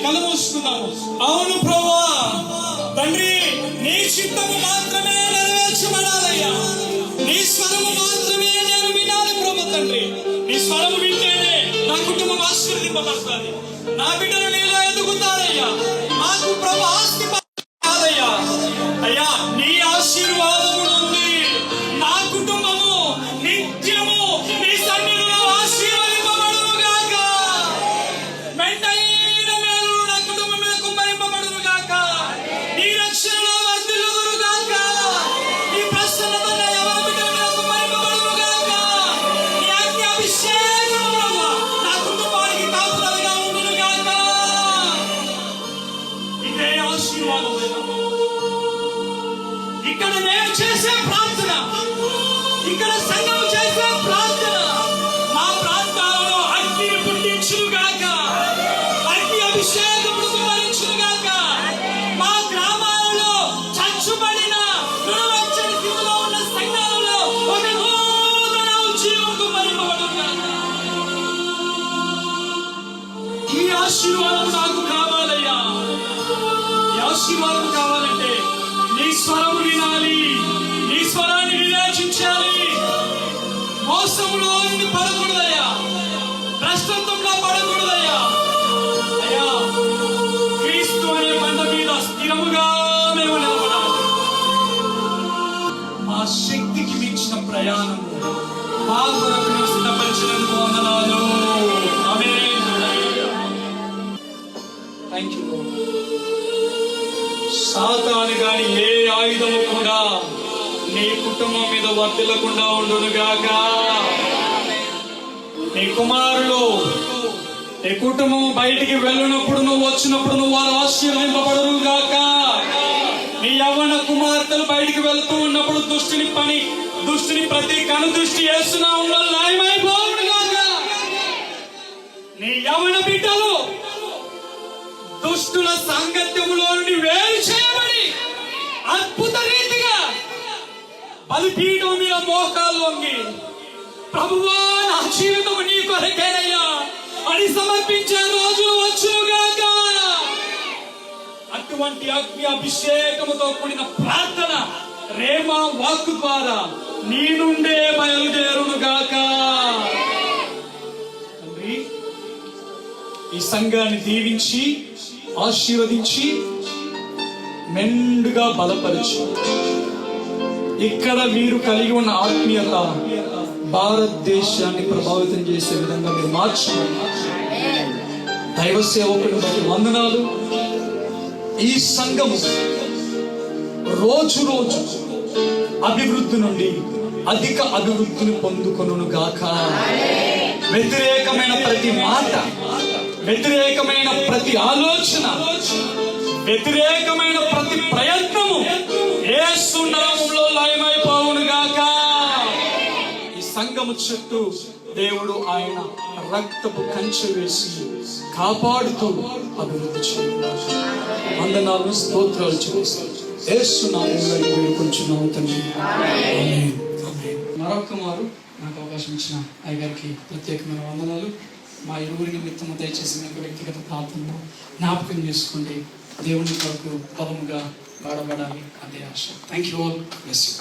కళ్ళు మూసుకున్నాము. అవును ప్రభువా, తండ్రి నీ చిత్తము మాత్రమే నెరవేర్చబడాలయ్యా. నీ స్వరము మాత్రమే నేను వినాలి ప్రభు తండ్రి. నీ స్వరము వింటేనే నా కుటుంబం ఆశీర్వదింపబడుతుంది, నా బిడ్డలు నీలో ఎదుగుతారయ్యా. నాకు ప్రభు ఆస్తి కాదయ్యా అయ్యా, నీ ఆశీర్వాదము ఉంది. నా కుటుంబము నిత్యము నీ సన్నిధిలో ఆశీర్వదింపబడును గాక. మెంటైన మేలు నా కుటుంబం మీద కుమ్మరింపబడును గాక. నీ రక్షణలో వర్ధిల్లుదురు గాక. నీ ప్రసన్నత నా యవ్వన బిడ్డల మీద కుమ్మరింపబడును గాక. నీ అగ్ని అభిషేకము ప్రభువా నా కుటుంబానికి కాపుదలగా ఉండును గాక. ఇదే ఆశీర్వాదం. ఇక్కడ నేను చేసే ప్రార్థన, ఇక్కడ సంఘం చేసే ప్రార్థన మా ప్రాంతాలలో అగ్నిని పుట్టించును గాక. అగ్ని అభిషేకమును కుమ్మరించును గాక. మా గ్రామాలలో చచ్చుబడిన నురవచ్చని స్థితిలో ఉన్న సంఘాలలో ఒక నూతన ఉజ్జీవం కుమ్మరింపబడును గాక. ఈ ఆశీర్వాదం నాకు కావాలయ్యా. ఈ ఆశీర్వాదం కావాలంటే నీ స్వరము వినాలి, నీ స్వరాన్ని వివేచించాలి. మోసములో పడకూడదయ్యా, భ్రష్టత్వంలో పడకూడదయ్యా. అయ్యా క్రీస్తు అనే బండ మీద స్థిరముగా మేము నిలబడాలి. కొరకు నువ్వు సిద్ధపరిచినందుకు వందనాలు. ఆమేన్. Thank you lord. సాతాను గాని ఏ ఆయుధము కూడా నీ కుటుంబం మీద వర్తిల్లకుండా ఉండును గాక. నీ కుమారులు నీ కుటుంబం బయటికి వెళ్ళినప్పుడు నువ్వు వచ్చినప్పుడు నువ్వు వారు ఆశీర్వదింపబడును గాక. నీ యవ్వన కుమార్తెలు బయటికి వెళ్తూ ఉన్నప్పుడు దుష్టిని ప్రతి కను దృష్టి యేసునామములో లయమైపోవును గాక. నీ యవ్వన బిడ్డలు దుష్టుల సాంగత్యములో నుండి వేరు చేయబడి అద్భుత రీతిగా బలిపీఠం మీద మోకాలు వంగి ప్రభువా నా జీవితం నీ కొరకేనయ్యా అని సమర్పించే రోజులు వచ్చుగాక. అటువంటి అగ్ని అభిషేకముతో కూడిన ప్రార్థన రేమా వాక్కు ద్వారా నీ నుండే బయలుదేరును గాక. తండ్రి, ఈ సంఘాన్ని దీవించి ఆశీర్వదించి మెండుగా బలపరిచి ఇక్కడ వీరు కలిగి ఉన్న ఆత్మీయత భారతదేశాన్ని ప్రభావితం చేసే విధంగా మీరు మార్చండి. దైవ సేవకుని బట్టి వందనాలు. ఈ సంఘము రోజు రోజు అభివృద్ధి నుండి అధిక అభివృద్ధిని పొందుకొనును గాక. వ్యతిరేకమైన ప్రతి మాట, వ్యతిరేకమైన ప్రతి ఆలోచన, వ్యతిరేకమైన ప్రతి ప్రయత్నము యేసు నామములో లయమైపోవును గాక. ఈ సంఘము చుట్టూ దేవుడు ఆయన రక్తపు కంచె వేసి కాపాడుతూ అభివృద్ధి చేయును. వందనాలు స్తోత్రాలు చేస్తాను. యేసు నామములో వేడుకొంచున్నాము తండ్రి. ఆమేన్. మరొక మారు నాకు అవకాశం ఇచ్చిన అయ్యగారికి ప్రత్యేకమైన వందనాలు. మా ఇరువురి నిమిత్తము దయచేసి మీకు వ్యక్తిగత ప్రార్థనలో జ్ఞాపకం చేసుకోండి. దేవుని కొరకు బలముగా వాడబడాలి అదే ఆశ. Thank you all. Bless you.